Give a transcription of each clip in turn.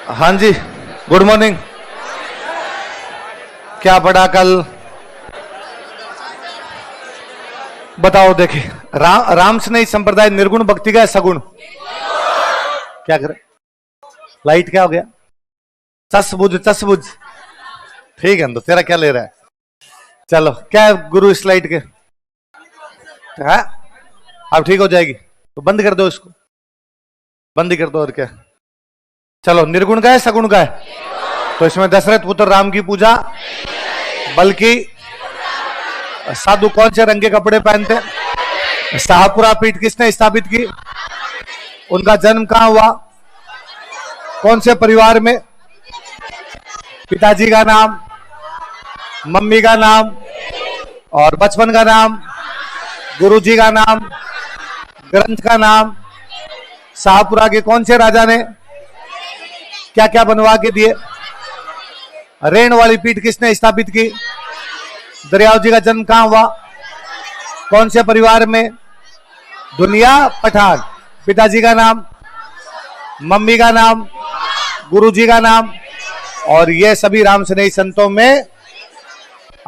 हाँ जी, good morning. क्या पढ़ा कल? बताओ। देखे रामस्नेही संप्रदाय निर्गुण भक्ति का है सगुण? क्या करे? लाइट क्या हो गया? चसबुझ। ठीक है, तो तेरा क्या ले रहा है? चलो, क्या है गुरु इस लाइट के? है अब ठीक हो जाएगी तो बंद कर दो इसको, बंद ही कर दो। और क्या? चलो, निर्गुण का है सगुण का है? तो इसमें दशरथ पुत्र राम की पूजा, बल्कि साधु कौन से रंग के कपड़े पहनते? शाहपुरा पीठ किसने स्थापित की? उनका जन्म कहां हुआ? कौन से परिवार में? पिताजी का नाम, मम्मी का नाम और बचपन का नाम, गुरुजी का नाम, ग्रंथ का नाम। शाहपुरा के कौन से राजा ने क्या क्या बनवा के दिए? रेण वाली पीठ किसने स्थापित की? दरियाव जी का जन्म कहां हुआ? कौन से परिवार में? दुनिया पठान। पिताजी का नाम, मम्मी का नाम, गुरुजी का नाम। और ये सभी रामस्नेही संतों में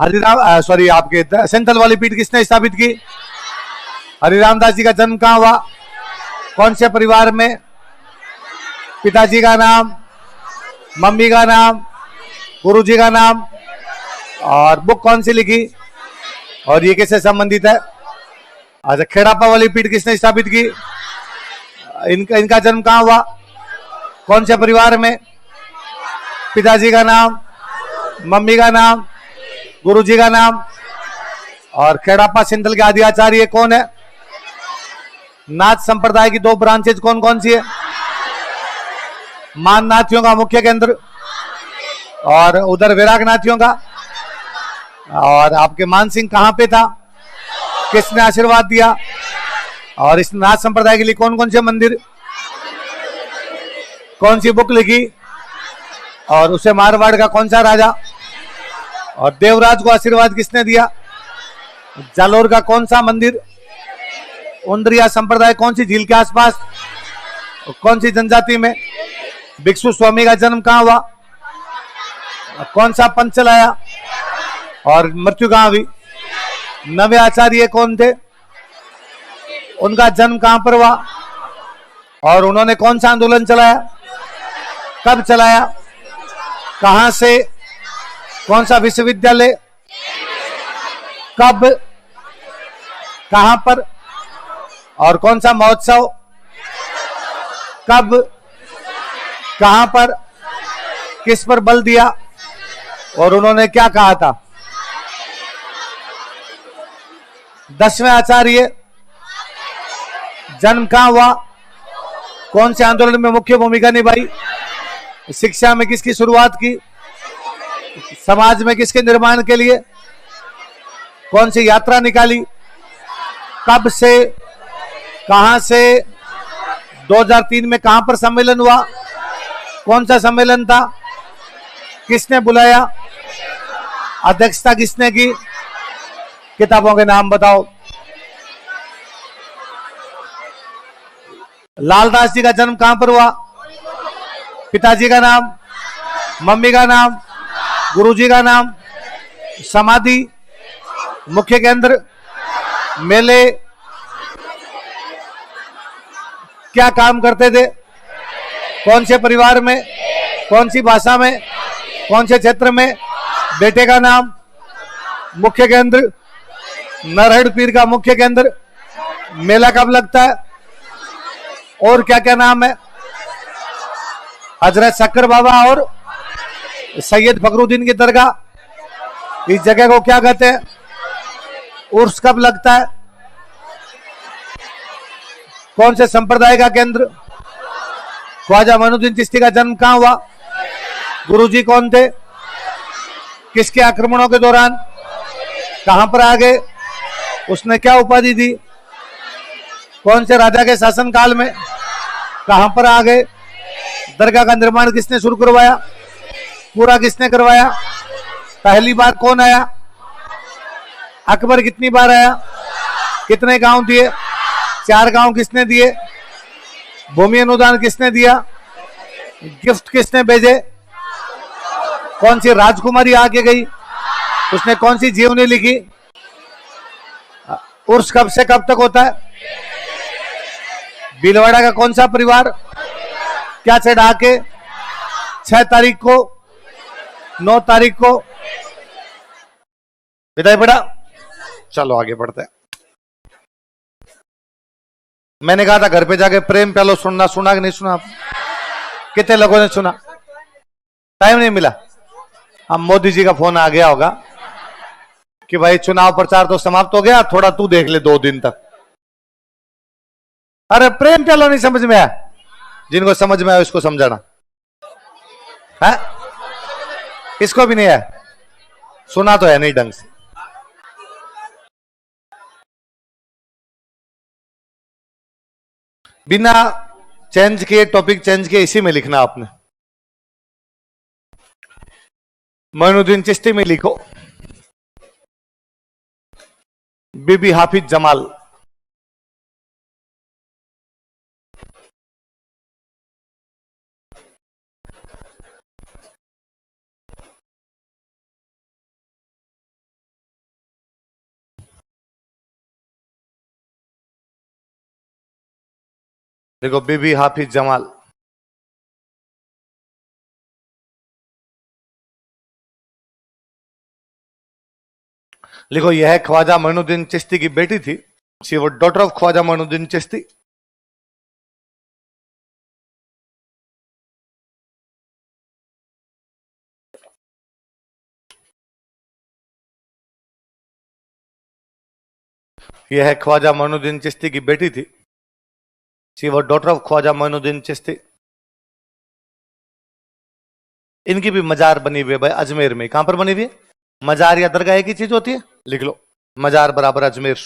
हरिराम सॉरी आपके सेंथल वाली पीठ किसने स्थापित की? हरिराम दास जी का जन्म कहां हुआ? कौन से परिवार में? पिताजी का नाम, मम्मी का नाम, गुरुजी का नाम। और बुक कौन सी लिखी और ये किससे संबंधित है? अच्छा, खेड़ापा वाली पीठ किसने स्थापित की? इनका जन्म कहां हुआ? कौन से परिवार में? पिताजी का नाम, मम्मी का नाम, गुरुजी का नाम। और खेड़ापा सिंथल के आदि आचार्य कौन है? नाथ संप्रदाय की दो ब्रांचेज कौन कौन सी है? मान नाथियों का मुख्य केंद्र और उधर वैरागनाथियों का। और आपके मान सिंह कहां पे था? किसने आशीर्वाद दिया? और इस नाथ संप्रदाय के लिए कौन कौन से मंदिर, कौन सी बुक लिखी? और उसे मारवाड़ का कौन सा राजा? और देवराज को आशीर्वाद किसने दिया? जालोर का कौन सा मंदिर? उंद्रिया संप्रदाय कौन सी झील के आसपास, कौन सी जनजाति में? भिक्षु स्वामी का जन्म कहां हुआ? कौन सा पंथ चलाया? और मृत्यु कहां हुई? नवे आचार्य कौन थे? उनका जन्म कहां पर हुआ? और उन्होंने कौन सा आंदोलन चलाया? कब चलाया? कहां से? कौन सा विश्वविद्यालय? कब? कहां पर? और कौन सा महोत्सव? कब? कहां पर? किस पर बल दिया? और उन्होंने क्या कहा था? 10वें आचार्य जन्म कहां हुआ? कौन से आंदोलन में मुख्य भूमिका निभाई? शिक्षा में किसकी शुरुआत की? समाज में किसके निर्माण के लिए? कौन सी यात्रा निकाली? कब से? कहां से? 2003 में कहां पर सम्मेलन हुआ? कौन सा सम्मेलन था? किसने बुलाया? अध्यक्षता किसने की? किताबों के नाम बताओ। लालदास जी का जन्म कहां पर हुआ? पिताजी का नाम, मम्मी का नाम, गुरुजी का नाम, समाधि, मुख्य केंद्र, मेले। क्या काम करते थे? कौन से परिवार में? कौन सी भाषा में? कौन से क्षेत्र में? बेटे का नाम, मुख्य केंद्र, नरहड़ पीर का मुख्य केंद्र, मेला कब लगता है? और क्या क्या नाम है? हजरत शक्कर बाबा और सैयद फखरुद्दीन की दरगाह। इस जगह को क्या कहते हैं? उर्स कब लगता है? कौन से संप्रदाय का केंद्र? ख्वाजा मोइनुद्दीन चिश्ती का जन्म कहां हुआ? गुरुजी कौन थे? किसके आक्रमणों के दौरान? कहां पर आ गए? उसने क्या उपाधि दी? कौन से राजा के शासनकाल में? कहां पर आ गए? दरगाह का निर्माण किसने शुरू करवाया? पूरा किसने करवाया? पहली बार कौन आया? अकबर कितनी बार आया? कितने गांव दिए? 4 गांव किसने दिए? भूमि अनुदान किसने दिया? गिफ्ट किसने भेजे? कौन सी राजकुमारी आके गई? उसने कौन सी जीवनी लिखी? उर्स कब से कब तक होता है? भीलवाड़ा का कौन सा परिवार क्या चढ़ा के 6 तारीख को, 9 तारीख को विदाई पड़ा? चलो आगे बढ़ते हैं। मैंने कहा था घर पे जाके प्रेम प्यालो सुनना, सुना कि नहीं सुना? कितने लोगों ने सुना? टाइम नहीं मिला। अब मोदी जी का फोन आ गया होगा कि भाई चुनाव प्रचार तो समाप्त हो गया, थोड़ा तू देख ले 2 दिन तक। अरे प्रेम प्यालो नहीं समझ में आया? जिनको समझ में आया उसको समझाना है, इसको भी नहीं आया? सुना तो है नहीं ढंग से। बिना चेंज किए, टॉपिक चेंज किए इसी में लिखना आपने। मोइनुद्दीन चिश्ती में लिखो बीबी हाफिज जमाल। देखो बीबी हाफिज जमाल। लिखो यह ख्वाजा मोइनुद्दीन चिश्ती की बेटी थी। शी वो डॉटर ऑफ ख्वाजा मोइनुद्दीन चिश्ती। यह ख्वाजा मोइनुद्दीन चिश्ती की बेटी थी। शी वो डॉटर ऑफ ख्वाजा मोइनुद्दीन चिश्ती। इनकी भी मजार बनी हुई है भाई अजमेर में। कहां पर बनी हुई है? मजार या दरगाह एक ही चीज होती है? लिख लो मजार बराबर अजमेर।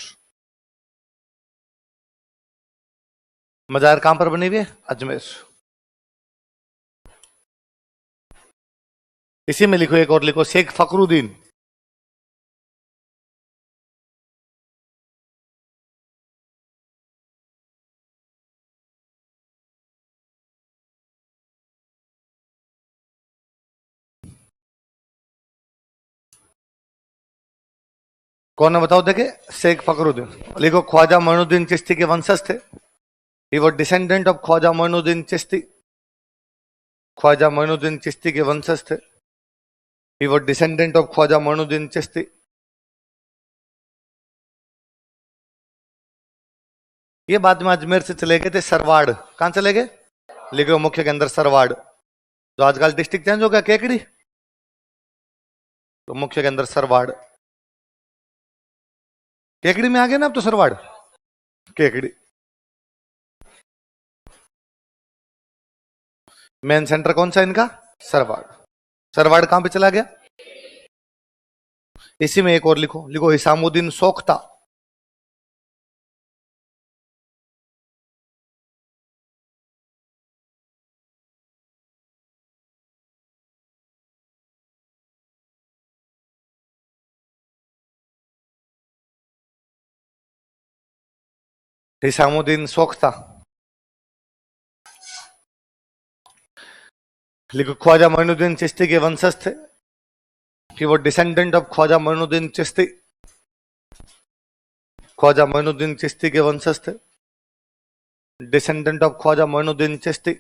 मजार कहां पर बनी हुई है? अजमेर। इसी में लिखो एक और लिखो शेख फकरुद्दीन। कौन है बताओ देखे? शेख फकरुद्दीन। लिखो ख्वाजा मोइनुद्दीन चिश्ती के वंशज थे। ही वो डिसेंडेंट ऑफ ख्वाजा मोइनुद्दीन चिश्ती। ख्वाजा मोइनुद्दीन चिश्ती के वंशज थे। ही वो डिसेंडेंट ऑफ ख्वाजा मोइनुद्दीन चिश्ती। ये बाद में अजमेर से चले गए थे सरवाड़। कहां चले गए? लिखो मुख्य के अंदर सरवाड़। जो आजकल डिस्ट्रिक्ट चेंज हो गया केकड़ी, तो मुख्य के अंदर सरवाड़। केकड़ी में आ गया ना अब तो सरवाड़। केकड़ी मेन सेंटर कौन सा इनका? सरवाड़। सरवाड़ कहां पे चला गया? इसी में एक और लिखो, लिखो हिसामुद्दीन सोख्ता। हिसामुद्दीन सोख्ता। लिखो ख्वाजा मोइनुद्दीन चिश्ती के वंशज थे कि वो डिसेंडेंट ऑफ ख्वाजा मोइनुद्दीन चिश्ती। ख्वाजा मोइनुद्दीन चिश्ती के वंशज थे, डिसेंडेंट ऑफ ख्वाजा मोइनुद्दीन चिश्ती।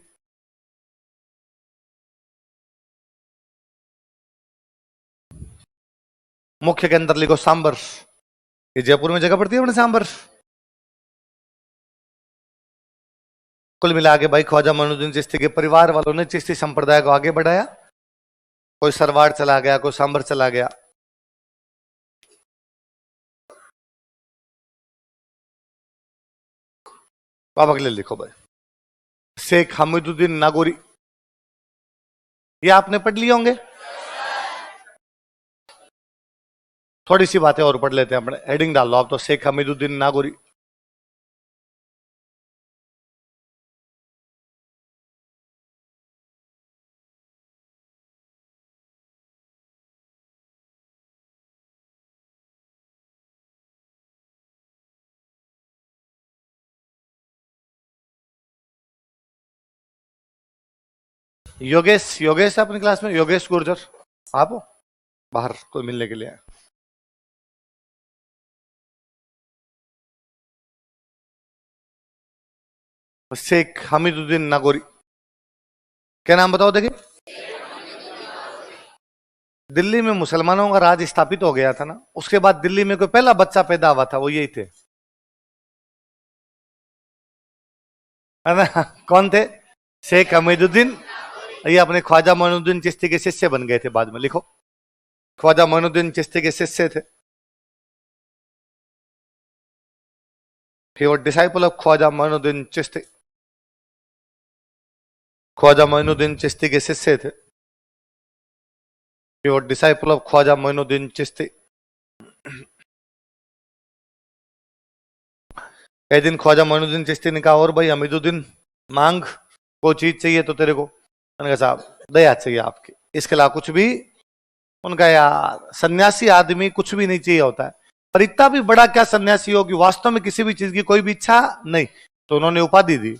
मुख्य के अंदर लिखो सांबर। ये जयपुर में जगह पड़ती है अपने सांबर। कुल मिला के भाई ख्वाजा मोइनुद्दीन चिश्ती के परिवार वालों ने चिश्ती संप्रदाय को आगे बढ़ाया। कोई सरवाड़ चला गया, कोई सांबर चला गया। अब अगले लिखो भाई शेख हमीदुद्दीन नागौरी। ये आपने पढ़ लिए होंगे। थोड़ी सी बातें और पढ़ लेते हैं अपने। हेडिंग डाल लो आप तो, शेख हमीदुद्दीन नागौरी। योगेश, योगेश है अपनी क्लास में, योगेश गुर्जर, आप हो? बाहर कोई मिलने के लिए आया। शेख हमीदुद्दीन नागौरी, क्या नाम बताओ देखिए। दिल्ली में मुसलमानों का राज स्थापित हो गया था ना, उसके बाद दिल्ली में कोई पहला बच्चा पैदा हुआ था, वो यही थे, है ना? कौन थे? शेख हमीदुद्दीन। ये अपने ख्वाजा मोइनुद्दीन चिश्ती के शिष्य बन गए थे बाद में, लिखो, ख्वाजा मोइनुद्दीन चिश्ती के शिष्य थे। He was disciple of Khwaja Moinuddin Chishti, Khwaja Moinuddin Chishti के शिष्य थे। He was disciple of Khwaja Moinuddin Chishti. एक दिन ख्वाजा मोइनुद्दीन चिश्ती ने कहा, और भाई हमीदुद्दीन, मांग, कोई चीज चाहिए तो तेरे को। मैंने कहा साहब दया चाहिए आपकी, इसके अलावा कुछ भी। उनका यार सन्यासी आदमी कुछ भी नहीं चाहिए होता है, पर इतना भी बड़ा क्या सन्यासी हो कि वास्तव में किसी भी चीज की कोई भी इच्छा नहीं। तो उन्होंने उपाधि दी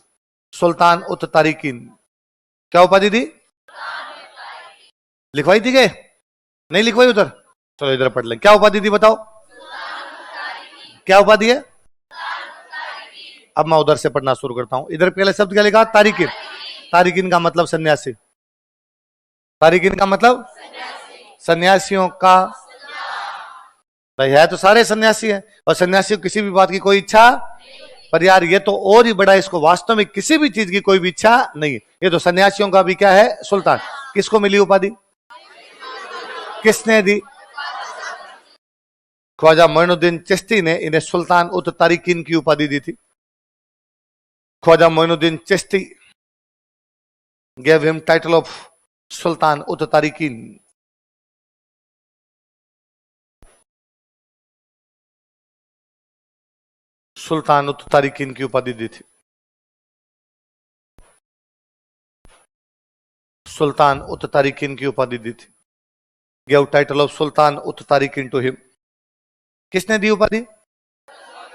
सुल्तान उत तारिकीन। क्या उपाधि दी? लिखवाई थी क्या? नहीं लिखवाई उधर? चलो इधर पढ़ ले, क्या उपाधि दी बताओ, क्या उपाधि है? अब मैं उधर से पढ़ना शुरू करता हूं। इधर पहले शब्द क्या लिखा? तारिकीन। तारिकीन का मतलब सन्यासी, तारिकीन का मतलब सन्यासियों का। भाई है तो सारे सन्यासी हैं, और सन्यासी को किसी भी बात की कोई इच्छा, पर यार ये तो और ही बड़ा, इसको वास्तव में किसी भी चीज की कोई भी इच्छा नहीं है। ये तो सन्यासियों का भी क्या है? सुल्तान। किसको मिली उपाधि? किसने दी? ख्वाजा मोइनुद्दीन चिश्ती ने इन्हें सुल्तान उत तारिकीन की उपाधि दी थी। Khwaja Moinuddin Chishti gave him title of सुल्तान उत तारिकीन। सुल्तान उत तारिकीन की उपाधि दी थी, सुल्तान उत तारिकीन की उपाधि दी थी। gave title of सुल्तान उत तारिकीन टू हिम। किसने दी उपाधि?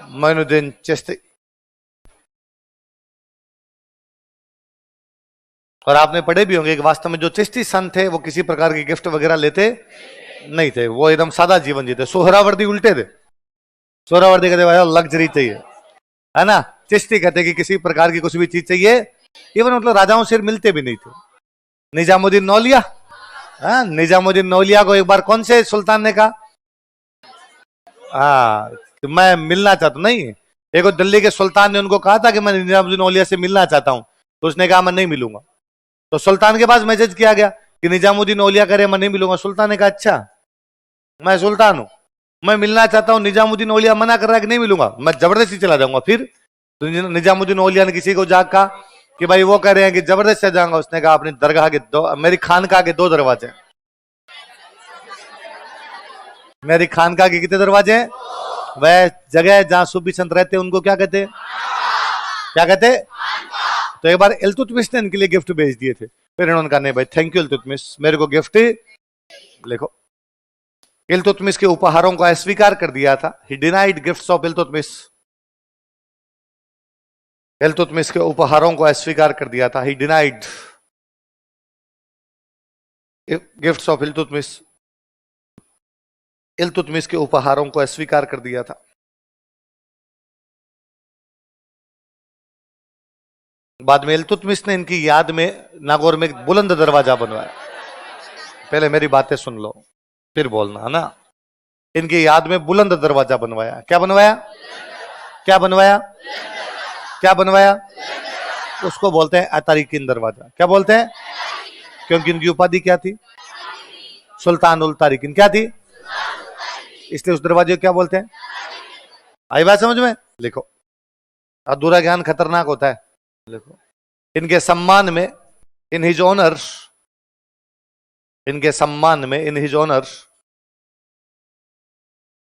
मोइनुद्दीन चिश्ती। और आपने पढ़े भी होंगे कि वास्तव में जो चिश्ती संत थे वो किसी प्रकार की गिफ्ट वगैरह लेते नहीं थे, वो एकदम सादा जीवन जीते। सोहरावर्दी उल्टे थे, सोहरावर्दी कहते भाई लग्जरी चाहिए, है ना? चिश्ती कहते कि किसी प्रकार की कुछ भी चीज चाहिए। इवन मतलब राजाओं से मिलते भी नहीं थे। निजामुद्दीन नौलिया, हाँ, निजामुद्दीन नौलिया को एक बार कौन से सुल्तान ने कहा, हाँ, तो मैं मिलना चाहता नहीं। एक दिल्ली के सुल्तान ने उनको कहा था कि मैं निजामुद्दीन नौलिया से मिलना चाहता हूं, तो उसने कहा मैं नहीं मिलूंगा। तो सुल्तान के पास मैसेज किया गया कि निजामुद्दीन औलिया करे मैं नहीं मिलूंगा। सुल्तान ने कहा अच्छा, मैं सुल्तान हूं, मैं मिलना चाहता हूं, निजामुद्दीन औलिया मना कर रहा है कि नहीं मिलूंगा, मैं जबरदस्ती चला जाऊंगा। फिर तो निजामुद्दीन औलिया ने किसी को जाग कहा कि भाई वो कह रहे हैं कि जबरदस्त से जाऊंगा। उसने कहा अपनी दरगाह के दो, मेरी खानकाह के 2 दरवाजे, मेरी खानकाह के कितने दरवाजे हैं? वह जगह जहां सूफी संत रहते हैं उनको क्या कहते हैं? क्या कहते हैं? तो एक बार इल्तुतमिश ने इनके लिए गिफ्ट भेज दिए थे। फिर इन्होंने कहा नहीं भाई थैंक यू इल्तुतमिश, मेरे को गिफ्ट, लिखो, इल्तुतमिश के उपहारों को अस्वीकार कर दिया था। ही denied gifts of Iltutmish, Iltutmish के उपहारों को अस्वीकार कर दिया था। ही denied gifts of Iltutmish, Iltutmish के उपहारों को अस्वीकार कर दिया था। बाद में इल्तुतमिश ने इनकी याद में नागौर में एक बुलंद दरवाजा बनवाया। पहले मेरी बातें सुन लो फिर बोलना, है ना? इनकी याद में बुलंद दरवाजा बनवाया। क्या बनवाया? क्या बनवाया? क्या बनवाया? उसको बोलते हैं अतारिकीन दरवाजा। क्या बोलते हैं? क्योंकि इनकी उपाधि क्या थी? सुल्तान उल तारिकीन। क्या थी? इसलिए उस दरवाजे को क्या बोलते हैं? आई बात समझ में? लिखो, अधूरा ज्ञान खतरनाक होता है। लिखो, इनके सम्मान में, इन हिज ऑनर, इनके सम्मान में, इन हिज ऑनर,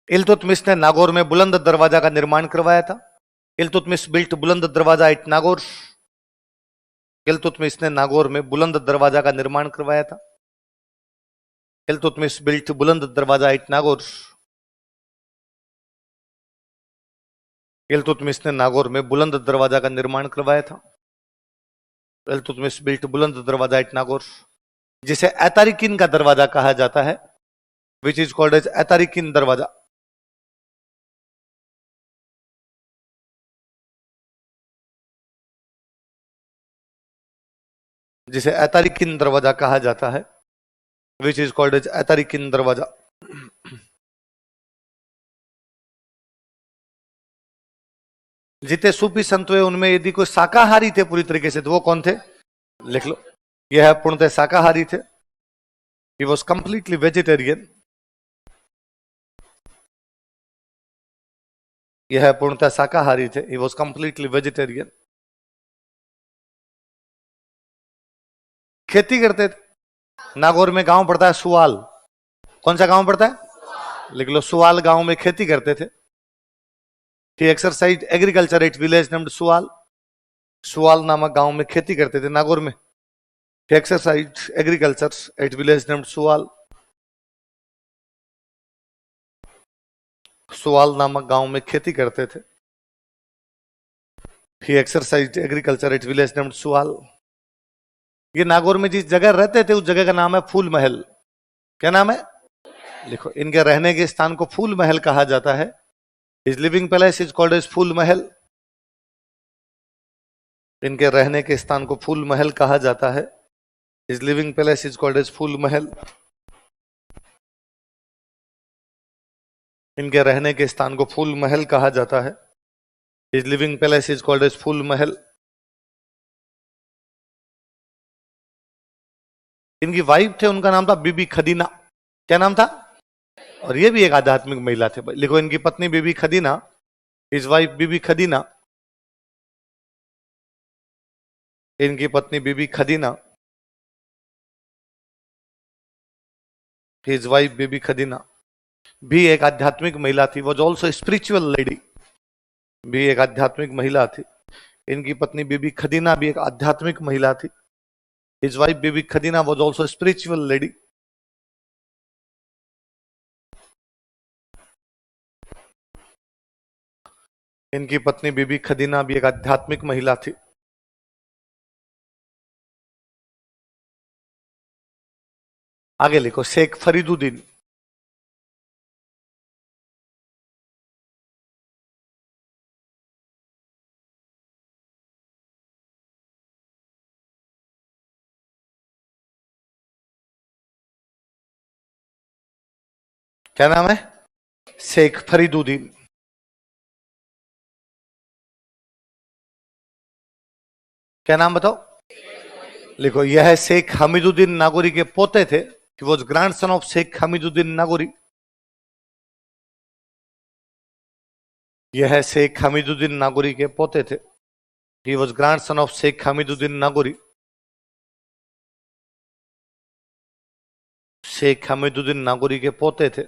इल्तुतमिश ने नागौर में बुलंद दरवाजा का निर्माण करवाया था। इल्तुतमिश बिल्ट बुलंद दरवाजा एट नागौर। इल्तुतमिश ने नागौर में बुलंद दरवाजा का निर्माण करवाया था। इल्तुतमिश बिल्ट बुलंद दरवाजा एट नागौर। इल्तुतमिश ने नागौर में बुलंद दरवाजा का निर्माण करवाया था। इल्तुतमिश बिल्ट बुलंद दरवाजा एट नागौर, जिसे ऐतारिकिन का दरवाजा कहा जाता है, विच इज कॉल्ड एज ऐतारिकिन दरवाजा। जिसे ऐतारिकिन दरवाजा कहा जाता है, विच इज कॉल्ड एज ऐतारिकिन दरवाजा। जितने सूफी संत हुए उनमें यदि कोई शाकाहारी थे पूरी तरीके से, तो वो कौन थे? लिख लो, यह पूर्णतः शाकाहारी थे। He was completely vegetarian. यह पूर्णतः शाकाहारी थे। He was completely vegetarian. खेती करते थे। नागौर में गांव पड़ता है सुवाल। कौन सा गांव पड़ता है? लिख लो, सुवाल गांव में खेती करते थे। He exercised agriculture at village named सुवाल। सुवाल नामक गांव में खेती करते थे नागौर में। He exercised agriculture at village named सुवाल। सुवाल नामक गांव में खेती करते थे। He exercised agriculture at village named सुवाल। ये नागौर में जिस जगह रहते थे उस जगह का नाम है फूल महल। क्या नाम है? लिखो, इनके रहने के स्थान को फूल महल कहा जाता है। His living palace is called as फूल महल। इनके रहने के स्थान को फूल महल कहा जाता है। His living palace is called as फूल महल। इनके रहने के स्थान को फूल महल कहा जाता है। His living palace is called as फूल महल। इनकी वाइफ थे, उनका नाम था बीबी खदीना। क्या नाम था? और ये भी एक आध्यात्मिक महिला थे। लिखो, इनकी पत्नी बीबी खदीना, हिज वाइफ बीबी खदीना। इनकी पत्नी बीबी खदीना, हिज वाइफ बीबी खदीना भी एक आध्यात्मिक महिला थी। Was also spiritual lady. भी एक आध्यात्मिक महिला थी। इनकी पत्नी बीबी खदीना भी एक आध्यात्मिक महिला थी। His wife Bibi Khadina was also spiritual lady. इनकी पत्नी बीबी खदीना भी एक आध्यात्मिक महिला थी। आगे लिखो, शेख फरीदुद्दीन। क्या नाम है? शेख फरीदुद्दीन। क्या नाम बताओ? लिखो, यह शेख हमीदुद्दीन नागौरी के पोते थे। He was grandson of Sheikh Hamiduddin Nagauri. यह शेख हमीदुद्दीन नागौरी के पोते थे। He was grandson of Sheikh Hamiduddin Nagauri. Sheikh Hamiduddin Nagauri के पोते थे।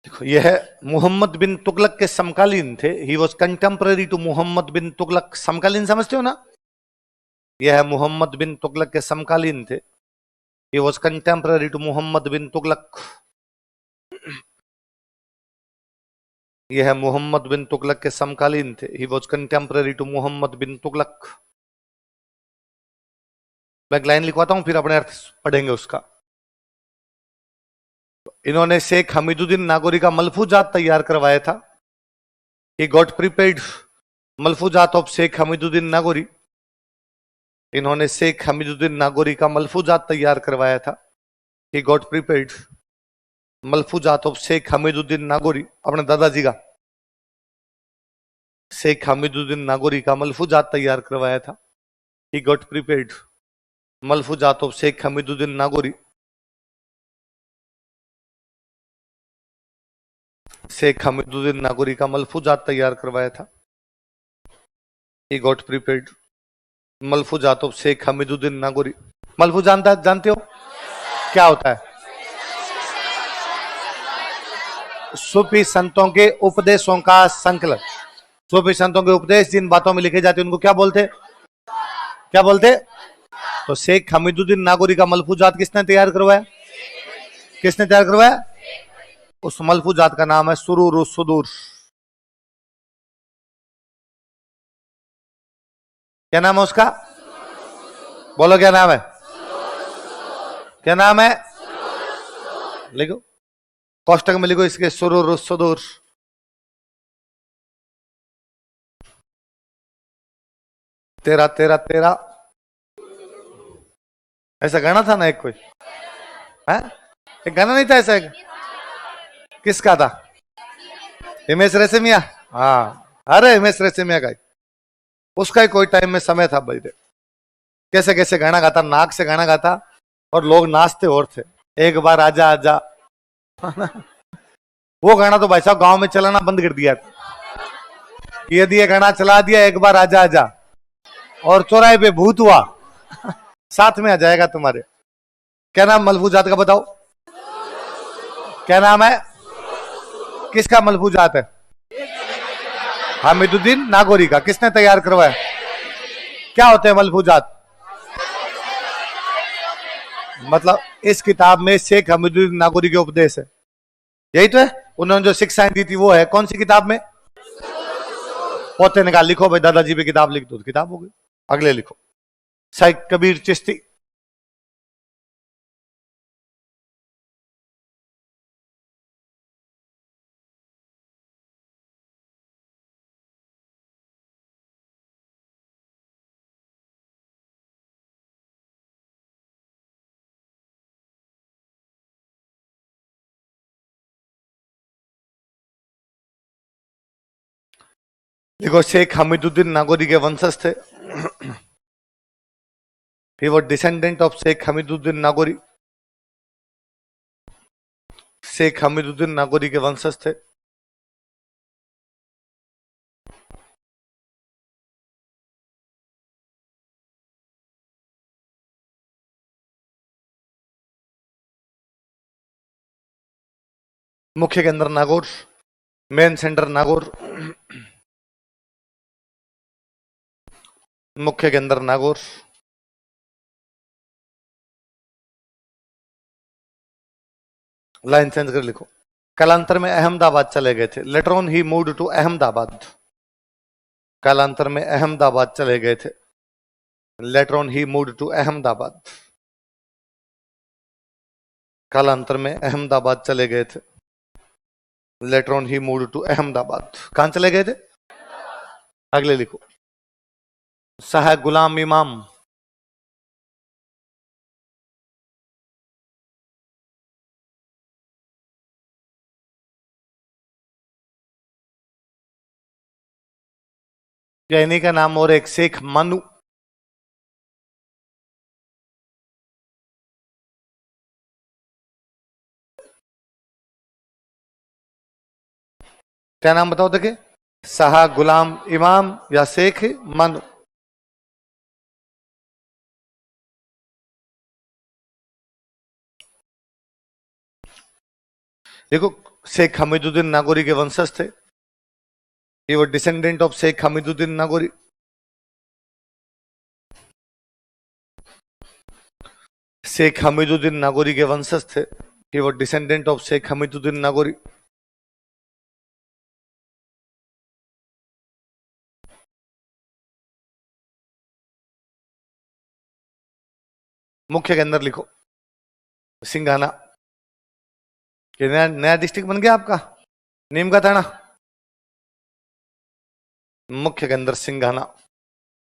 देखो, यह मोहम्मद बिन तुगलक के समकालीन थे। He was contemporary to Mohammad bin Tughlaq. समकालीन समझते हो ना? यह मोहम्मद बिन तुगलक के समकालीन थे। He was contemporary to Mohammad bin Tughlaq. यह मोहम्मद बिन तुगलक के समकालीन थे। He was contemporary to Mohammad bin Tughlaq. मैं एक लाइन लिखवाता हूं, फिर अपने अर्थ पढ़ेंगे उसका। इन्होंने शेख हमीदुद्दीन नागौरी का मलफूजात तैयार करवाया था। He got prepared malfuzat of Sheikh Hamiduddin Nagauri. इन्होंने शेख हमीदुद्दीन नागौरी का मलफूजात तैयार करवाया था। He got prepared malfuzat of Sheikh Hamiduddin Nagauri. अपने दादाजी का, शेख हमीदुद्दीन नागौरी का मलफूजात तैयार करवाया था। He got prepared malfuzat of Sheikh Hamiduddin Nagauri. Sheikh Hamiduddin Nagauri का मलफूजात तैयार करवाया था। He got prepared malfuzat of Sheikh Hamiduddin Nagauri. मलफूजात जानते हो क्या होता है? सूफी संतों के उपदेशों का संकलन। सूफी संतों के उपदेश जिन बातों में लिखे जाते हैं उनको क्या बोलते? क्या बोलते? तो शेख हमीदुद्दीन नागौरी का मलफूजात किसने तैयार करवाया? किसने तैयार करवाया? उस मलफूजात का नाम है सुरूर सुदूर। क्या नाम है उसका? बोलो क्या नाम है? क्या नाम है? लिखो, कोष्टक में लिखो इसके सुरूर सुदूर। तेरा तेरा तेरा, ऐसा गाना था ना एक कोई है? एक गाना नहीं था ऐसा एक? किसका था? हिमेश रेशमिया। हाँ, अरे हिमेश रेशमिया का ही। उसका ही कोई टाइम में समय था भाई। कैसे कैसे गाना गाता, नाक से गाना गाता और लोग नाचते और थे। एक बार आजा आजा वो गाना तो भाई साहब गांव में चलाना बंद कर दिया। यदि ये गाना चला दिया एक बार आजा आजा और चौराहे पे भूत हुआ साथ में आ जाएगा तुम्हारे। क्या नाम मलफूजात का बताओ? क्या नाम है? किसका मलफूजात है? हामिदुद्दीन नागौरी का। किसने तैयार करवाया? क्या होते हैं मलफूजात? मतलब इस किताब में शेख हामिदुद्दीन नागौरी के उपदेश है, यही तो है। उन्होंने जो शिक्षाएं दी थी वो है कौन सी किताब में? पोते ने कहा लिखो भाई, दादाजी पे किताब लिख दो, तो किताब हो गई। अगले लिखो, शाइख कबीर चिश्ती। देखो, शेख हामिदुद्दीन नागौरी के वंशज थे। He was descendant of Sheikh Hamiduddin Nagauri. Sheikh Hamiduddin Nagauri के वंशज थे। मुख्य केंद्र नागौर, मेन सेंटर नागौर, मुख्य केंद्र नागौर। लाइन चेंज कर लिखो। कालांतर में अहमदाबाद चले गए थे। Later on he moved to Ahmedabad. कालांतर में अहमदाबाद चले गए थे। Later on he moved to Ahmedabad. कालांतर में अहमदाबाद चले गए थे। Later on he moved to Ahmedabad. कहां चले गए थे? अगले लिखो, शाह गुलाम इमाम। इन्हीं का नाम और एक शेख मनु। क्या नाम बताओ देखे? शाह गुलाम इमाम या शेख मनु। देखो, शेख हमीदुद्दीन नागौरी के वंशज थे। ये वो डिसेंडेंट ऑफ शेख हमीदुद्दीन नागौरी। शेख हमीदुद्दीन नागौरी के वंशज थे। ये वो डिसेंडेंट ऑफ शेख हमीदुद्दीन नागौरी। मुख्य के अंदर लिखो, सिंघाना। ये नया नया डिस्ट्रिक्ट बन गया आपका, नीम का थाना। मुख्य के अंदर सिंघाना,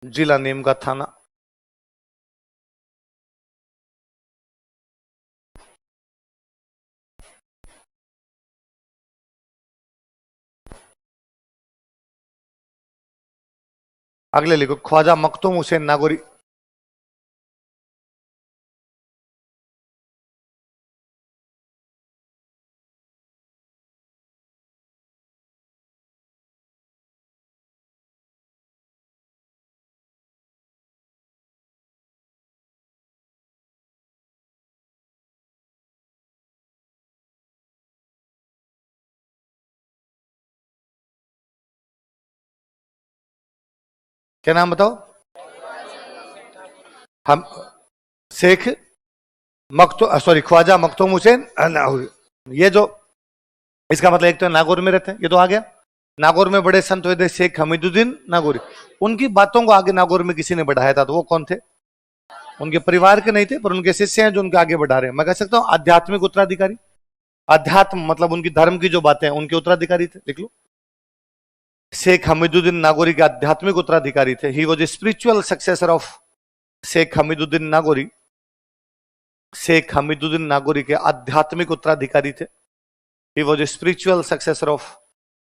जिला नीम का थाना। अगले लिखो, ख्वाजा मखदूम हुसैन नागौरी। क्या नाम बताओ? हम शेख मखदूम, सॉरी, ख्वाजा मखदूम हुसैन नागौरी। ये जो, इसका मतलब एक तो नागौर में रहते हैं, ये तो आ गया। नागौर में बड़े संत हुए थे शेख हमीदुद्दीन नागौरी। उनकी बातों को आगे नागौर में किसी ने बढ़ाया था, तो वो कौन थे? उनके परिवार के नहीं थे, पर उनके शिष्य हैं जो उनके आगे बढ़ा रहे हैं। मैं कह सकता हूं आध्यात्मिक उत्तराधिकारी। अध्यात्म मतलब उनकी धर्म की जो बातें हैं उनके उत्तराधिकारी थे। लिख लो, शेख हमीदुद्दीन नागौरी के आध्यात्मिक उत्तराधिकारी थे। He was a spiritual successor of Sheikh Hamiduddin Nagauri. Sheikh Hamiduddin Nagauri के आध्यात्मिक उत्तराधिकारी थे। He was a spiritual successor of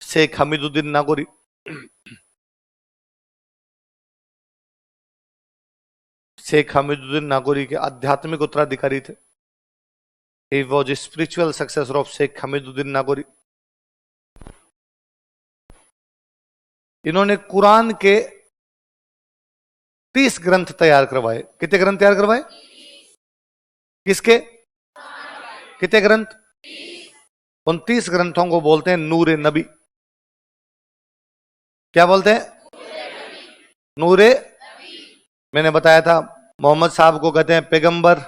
Sheikh Hamiduddin Nagauri. Sheikh Hamiduddin Nagauri के आध्यात्मिक उत्तराधिकारी थे। He was a spiritual successor of Sheikh Hamiduddin Nagauri. इन्होंने कुरान के 30 ग्रंथ तैयार करवाए। कितने ग्रंथ तैयार करवाए? किसके? कितने ग्रंथ? उन 30 ग्रंथों को बोलते हैं नूरे नबी। क्या बोलते हैं? नूरे। मैंने बताया था मोहम्मद साहब को कहते हैं पैगंबर,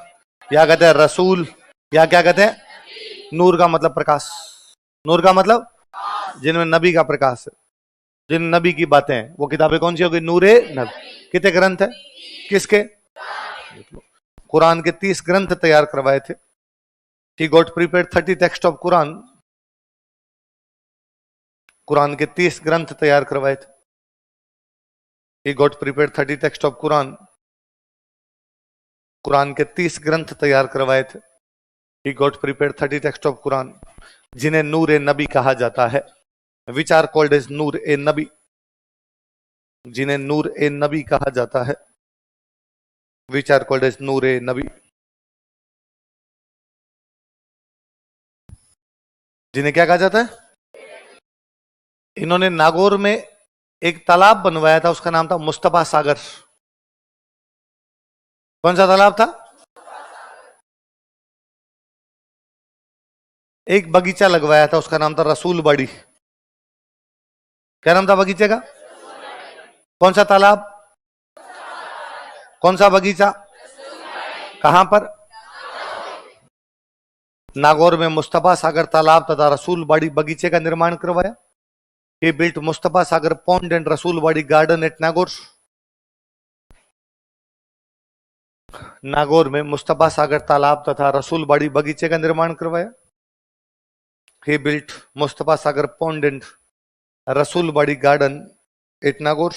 या कहते हैं रसूल, या क्या कहते हैं? नूर का मतलब प्रकाश। नूर का मतलब जिनमें नबी का प्रकाश है, जिन नबी की बातें हैं, वो किताबें कौन सी होगी? नूरे नबी। कितने ग्रंथ है? किसके? कुरान के 30 ग्रंथ तैयार करवाए थे। He got prepared 30 text of Quran. Quran के 30 ग्रंथ तैयार करवाए थे। He got prepared 30 text of Quran. Quran के 30 ग्रंथ तैयार करवाए थे। He got prepared 30 text of Quran, जिन्हें नूर ए नबी कहा जाता है। Which are called as नूर ए नबी, जिन्हें नूर ए नबी कहा जाता है। Which are called as नूर ए नबी, जिन्हें क्या कहा जाता है? इन्होंने नागौर में एक तालाब बनवाया था, उसका नाम था मुस्तफा सागर। कौन सा तालाब था? एक बगीचा लगवाया था, उसका नाम था रसूल बाड़ी। क्या नाम था बगीचे का? कौन सा तालाब? कौन सा बगीचा? कहां पर? नागौर में मुस्तफा सागर तालाब तथा रसूल बाड़ी बगीचे का निर्माण करवाया। He built Mustafa Sagar pond and रसूल बाड़ी गार्डन एट नागौर। नागौर में मुस्तफा सागर तालाब तथा रसूल बाड़ी बगीचे का निर्माण करवाया। He built Mustafa Sagar pond and रसूल बाड़ी गार्डन एट नागौर।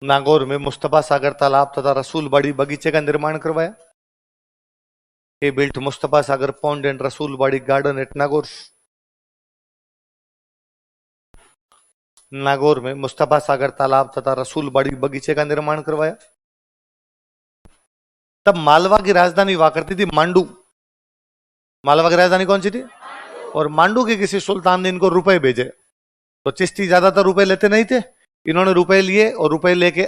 नागौर में मुस्तफा सागर तालाब तथा रसूल बाड़ी बगीचे का निर्माण करवाया। He built Mustafa Sagar pond and रसूल बाड़ी गार्डन एट नागौर। नागौर में मुस्तफा सागर तालाब तथा रसूल बाड़ी बगीचे का निर्माण करवाया। तब मालवा की राजधानी हुआ करती थी मांडू। मालवा की राजधानी कौन सी थी? और मांडू के किसी सुल्तान ने इनको रुपए भेजे। तो चिश्ती ज्यादातर रुपए लेते नहीं थे, इन्होंने रुपए लिए और रुपए लेके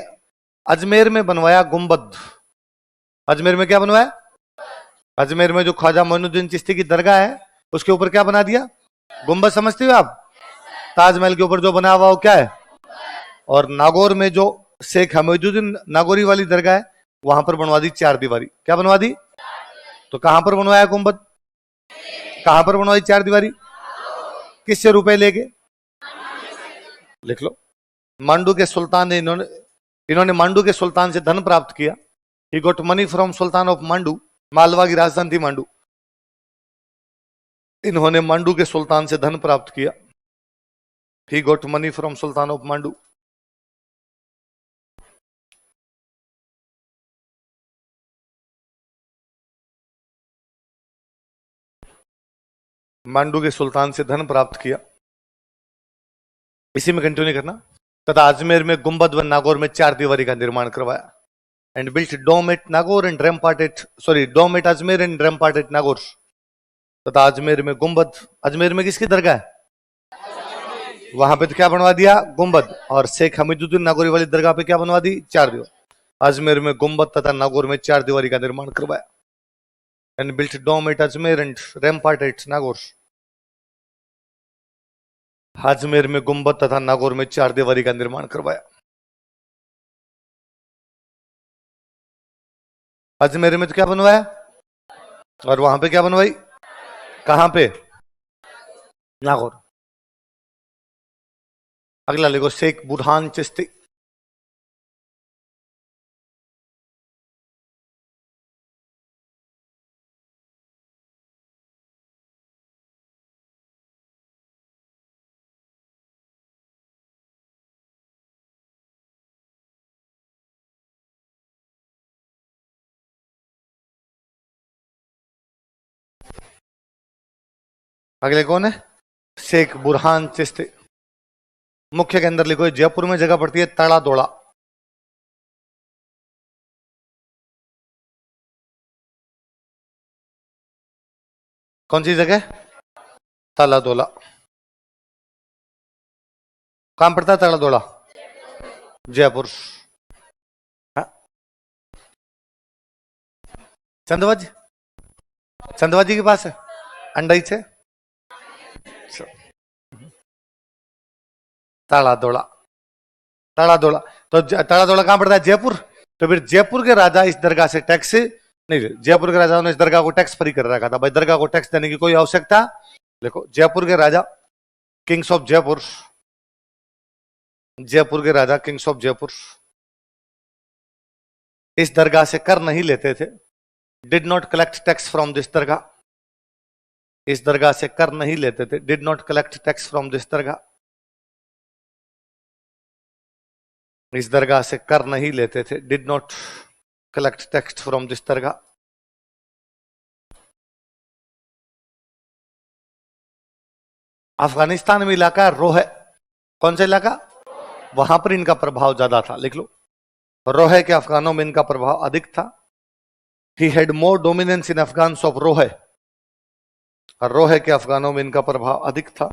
अजमेर में बनवाया गुंबद। अजमेर में क्या बनवाया? अजमेर में जो ख्वाजा मोइनुद्दीन चिश्ती की दरगाह है उसके ऊपर क्या बना दिया? गुंबद। समझते हो आप? ताजमहल के ऊपर जो बना हुआ वो क्या है? और नागौर में जो शेख हमीदुद्दीन नागौरी वाली दरगाह है वहां पर बनवा दी 4 दीवारी। क्या बनवा दी? तो कहां पर बनवाया गुंबद? कहां पर बनवाई 4 दीवारी? किससे रुपए लेके? लिख लो, मांडू के सुल्तान ने इन्होंने मांडू के सुल्तान से धन प्राप्त किया। He got money from Sultan of Mandu. Malwa की राजधानी थी मांडू। इन्होंने मांडू के सुल्तान से धन प्राप्त किया। He got money from Sultan of Mandu. Mandu के सुल्तान से धन प्राप्त किया। इसी में कंटिन्यू करना। तथा अजमेर में गुंबद व नागौर में 4 दीवारी का निर्माण करवाया। And built dome at Nagaur and rampart at dome at Ajmer and rampart at Nagaur. तथा अजमेर में गुंबद। अजमेर में किसकी दरगाह है? वहां पे तो क्या बनवा दिया? गुंबद। और शेख हमीदुद्दीन नागौरी वाली दरगाह पे क्या बनवा दी? 4 दीवार। अजमेर में गुंबद तथा नागौर में 4 दीवारी का निर्माण करवाया। And built dome at Ajmer and rampart at Nagaur. Ajmer में गुंबद तथा नागौर में 4 दीवारी का निर्माण करवाया। अजमेर में तो क्या बनवाया और वहां पे क्या बनवाई? कहां पे? नागौर। अगला लिखो शेख बुरहान चिश्ती। अगले कौन है? शेख बुरहान चिश्ती। मुख्य के अंदर लिखो जयपुर में जगह पड़ती है तड़ा दौड़ा। कौन सी जगह? तला दौला। कहां पड़ता है तड़ा दौड़ा? जयपुर। हाँ? चंदवाजी। चंदवाजी के पास है अंडई से। ताला दौड़ा। ताला दौड़ा। तो ताला दौड़ा कहां पड़ता है? जयपुर। तो फिर जयपुर के राजा इस दरगाह से टैक्स नहीं, जयपुर के राजाओं ने इस दरगाह को टैक्स फ्री कर रखा था। भाई दरगाह को टैक्स देने की कोई आवश्यकता। देखो जयपुर के राजा किंग्स ऑफ जयपुर, जयपुर के राजा किंग्स ऑफ जयपुर इस दरगाह से कर नहीं लेते थे। Did not collect tax from this dargah. इस दरगाह से कर नहीं लेते थे। Did not collect tax from this dargah. इस दरगाह से कर नहीं लेते थे। Did not collect tax from this dargah. Afghanistan में इलाका है रोह। कौन सा इलाका? वहां पर इनका प्रभाव ज्यादा था। लिख लो रोह के अफगानों में इनका प्रभाव अधिक था। He had more dominance in Afghans of Roh. Roh के अफगानों में इनका प्रभाव अधिक था।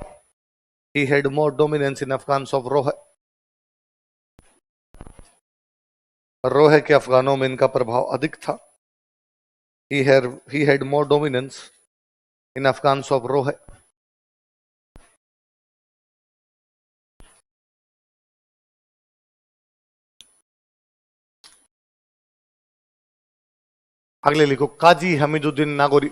He had more dominance in Afghans of Roh. Roh के अफगानों में इनका प्रभाव अधिक था। He had more dominance in Afghans of Roh. अगले लिखो काजी हमीदुद्दीन नागौरी।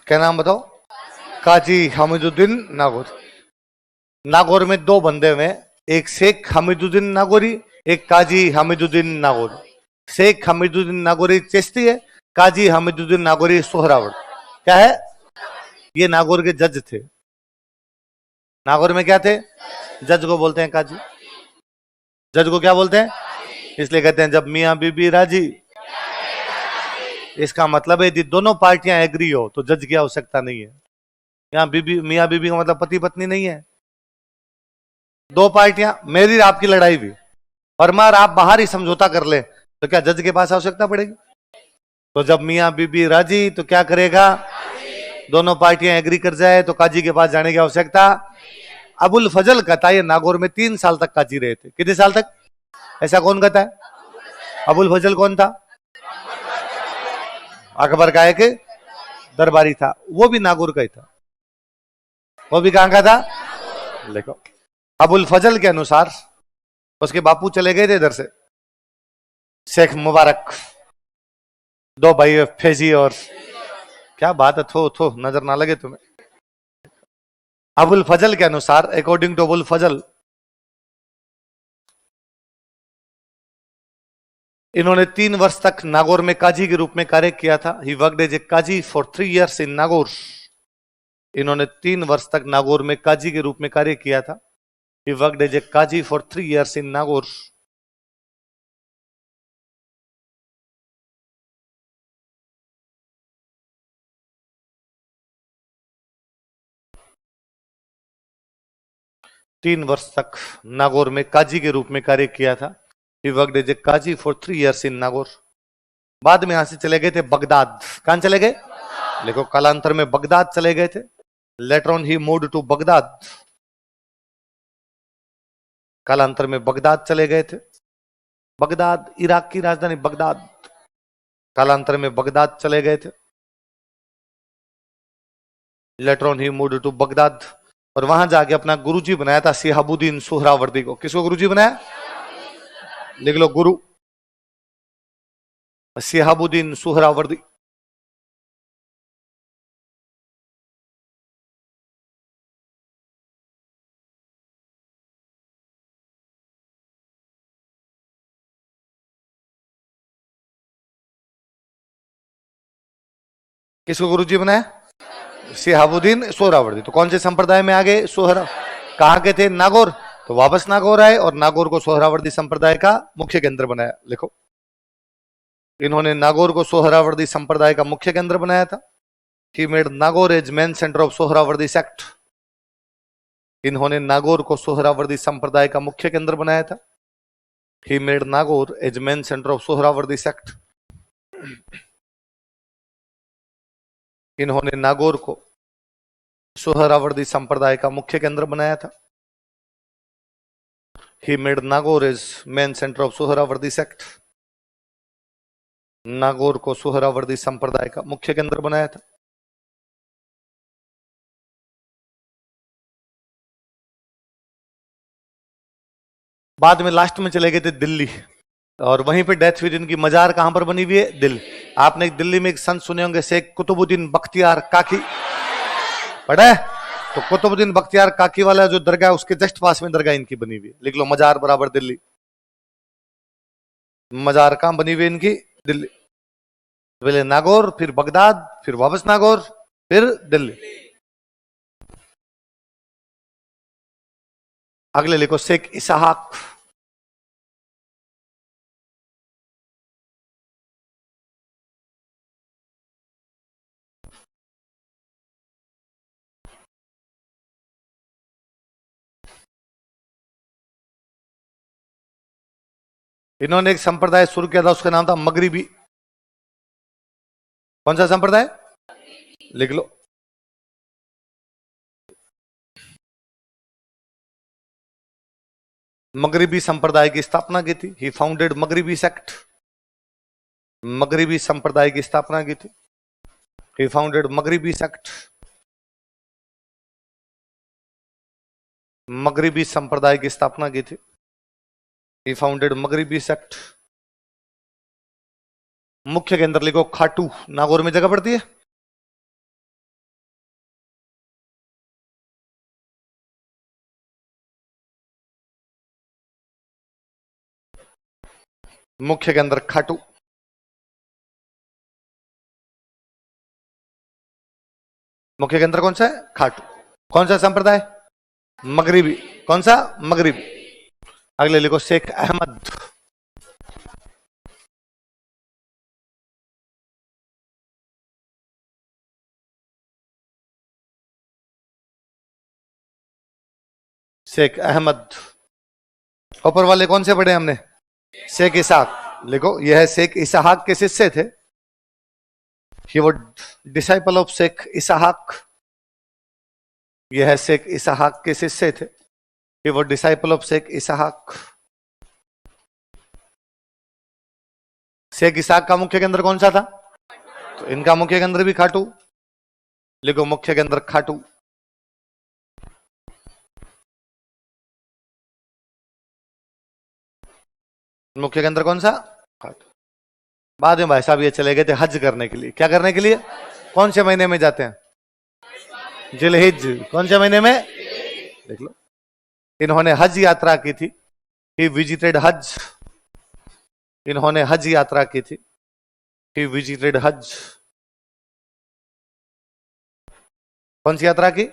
क्या नाम बताओ? काजी हमीदुद्दीन नागौरी। नागौर में दो बंदे हुए, एक शेख हमीदुद्दीन नागौरी, एक काजी हमीदुद्दीन नागौरी। शेख हमीदुद्दीन नागौरी चिश्ती है, काजी हमीदुद्दीन नागौरी सोहरावर्ड। क्या है? ये नागौर के जज थे। नागौर में क्या थे? जज को बोलते हैं काजी। जज को क्या बोलते हैं? इसलिए कहते हैं जब मियां बीबी राजी। इसका मतलब है यदि दोनों पार्टियां एग्री हो तो जज की आवश्यकता नहीं है। यहाँ बीबी मियां बीबी का मतलब पति पत्नी नहीं है। दो पार्टियां, मेरी आपकी लड़ाई हुई और मार आप बाहर ही समझौता कर ले तो क्या जज के पास आवश्यकता पड़ेगी? तो जब मियां बीबी राजी तो क्या करेगा? दोनों पार्टियां एग्री कर जाए तो काजी के पास जाने की आवश्यकता। अबुल फजल कहता है नागौर में 3 साल तक काजी रहे थे। कितने साल तक? ऐसा कौन कहता है? अबुल फजल कौन था? अकबर का एक दरबारी था। वो भी नागौर का ही था। वो भी कहां का था? देखो अबुल फजल के अनुसार उसके बापू चले गए थे इधर से, शेख मुबारक। दो भाई फैजी और क्या बात है, थो थो नजर ना लगे तुम्हें। अबुल फजल के अनुसार, अकॉर्डिंग टू अबुल फजल, इन्होंने 3 वर्ष तक नागौर में काजी के रूप में कार्य किया था। He worked as a qazi for 3 years in Nagaur. इन्होंने 3 वर्ष तक नागौर में काजी के रूप में कार्य किया था। He worked as a qazi for 3 years in Nagaur. तीन वर्ष तक नागौर में काजी के रूप में कार्य किया था। He worked as a qazi for 3 years in Nagaur. बाद में यहां से चले गए थे बगदाद। कहां चले गए? देखो कालांतर में बगदाद चले गए थे। Later on he moved to Baghdad. कालांतर में बगदाद चले गए थे। बगदाद इराक की राजधानी बगदाद, कालांतर में बगदाद चले गए थे। Later on he moved to Baghdad, और वहां जाके अपना गुरुजी बनाया था शिहाबुद्दीन सोहरावर्दी को। किसको गुरुजी बनाया? लिख लो, गुरु शिहाबुद्दीन सोहरावर्दी। किसको गुरुजी बनाया? शिहाबुद्दीन सोहरावर्दी। तो कौन से संप्रदाय में आ गए? सोहरा। कहां के थे? नागौर। तो वापस नागौर आए और नागौर को सोहरावर्दी संप्रदाय का मुख्य केंद्र बनाया। लिखो, इन्होंने नागौर को सोहरावर्दी संप्रदाय का मुख्य केंद्र बनाया था। He made Nagaur as main center of Suhrawardy sect. इन्होंने नागौर को सोहरावर्दी संप्रदाय का मुख्य केंद्र बनाया था। He made Nagaur as main center of Suhrawardy sect. इन्होंने नागौर को सोहरावर्दी संप्रदाय का मुख्य केंद्र बनाया था। He made Nagaur as main center of Suhrawardy sect. Nagaur को सोहरावर्दी संप्रदाय का मुख्य केंद्र बनाया था। बाद में लास्ट में चले गए थे दिल्ली, और वहीं पे डेथ हुई। इनकी मजार कहां पर बनी हुई है? दिल्ली। आपने दिल्ली में एक संत सुने होंगे, शेख कुतुबुद्दीन बख्तियार काकी, पढ़ा है? तो कुतुबुद्दीन बख्तियार काकी वाला जो दरगाह, उसके जस्ट पास में दरगाह इनकी बनी हुई है। लिख लो, मजार बराबर दिल्ली। मजार कहां बनी हुई है इनकी? दिल्ली। पहले नागौर, फिर बगदाद, फिर वापस नागौर, फिर दिल्ली। अगले लिखो, शेख इसहाक। इन्होंने एक संप्रदाय शुरू किया था, उसका नाम था मगरिबी। कौन सा संप्रदाय? लिख लो, मगरिबी संप्रदाय की स्थापना की थी। ही फाउंडेड मगरिबी सेक्ट। मगरिबी संप्रदाय की स्थापना की थी। ही फाउंडेड मगरिबी सेक्ट। मगरिबी संप्रदाय की स्थापना की थी। ही फाउंडेड मगरिबी सेक्ट। मुख्य केंद्र लिखो, खाटू, नागौर में जगह पड़ती है। मुख्य केंद्र खाटू। मुख्य केंद्र कौन सा है? खाटू। कौन सा संप्रदाय? मगरिबी। कौन सा? मगरिबी। अगले लिखो, शेख अहमद। शेख अहमद। ऊपर वाले कौन से पढ़े हमने? शेख इसहाक। लिखो, यह शेख इसहाक के शिष्य थे। He was disciple of Sheikh इसहाक। यह शेख इसहाक के शिष्य थे। He was disciple of Sheikh इसहाक। शेख इसहाक का मुख्य केंद्र कौन सा था? तो इनका मुख्य केंद्र भी खाटू। लिखो, मुख्य केंद्र खाटू। मुख्य केंद्र कौन सा? खाटू। बाद में भाई साहब ये चले गए थे हज करने के लिए। क्या करने के लिए? कौन से महीने में जाते हैं? जिलहिज। कौन से महीने में? देख लो, इन्होंने हज यात्रा की थी। ही विजिटेड हज। इन्होंने हज यात्रा की थी। ही विजिटेड हज। कौन सी यात्रा की?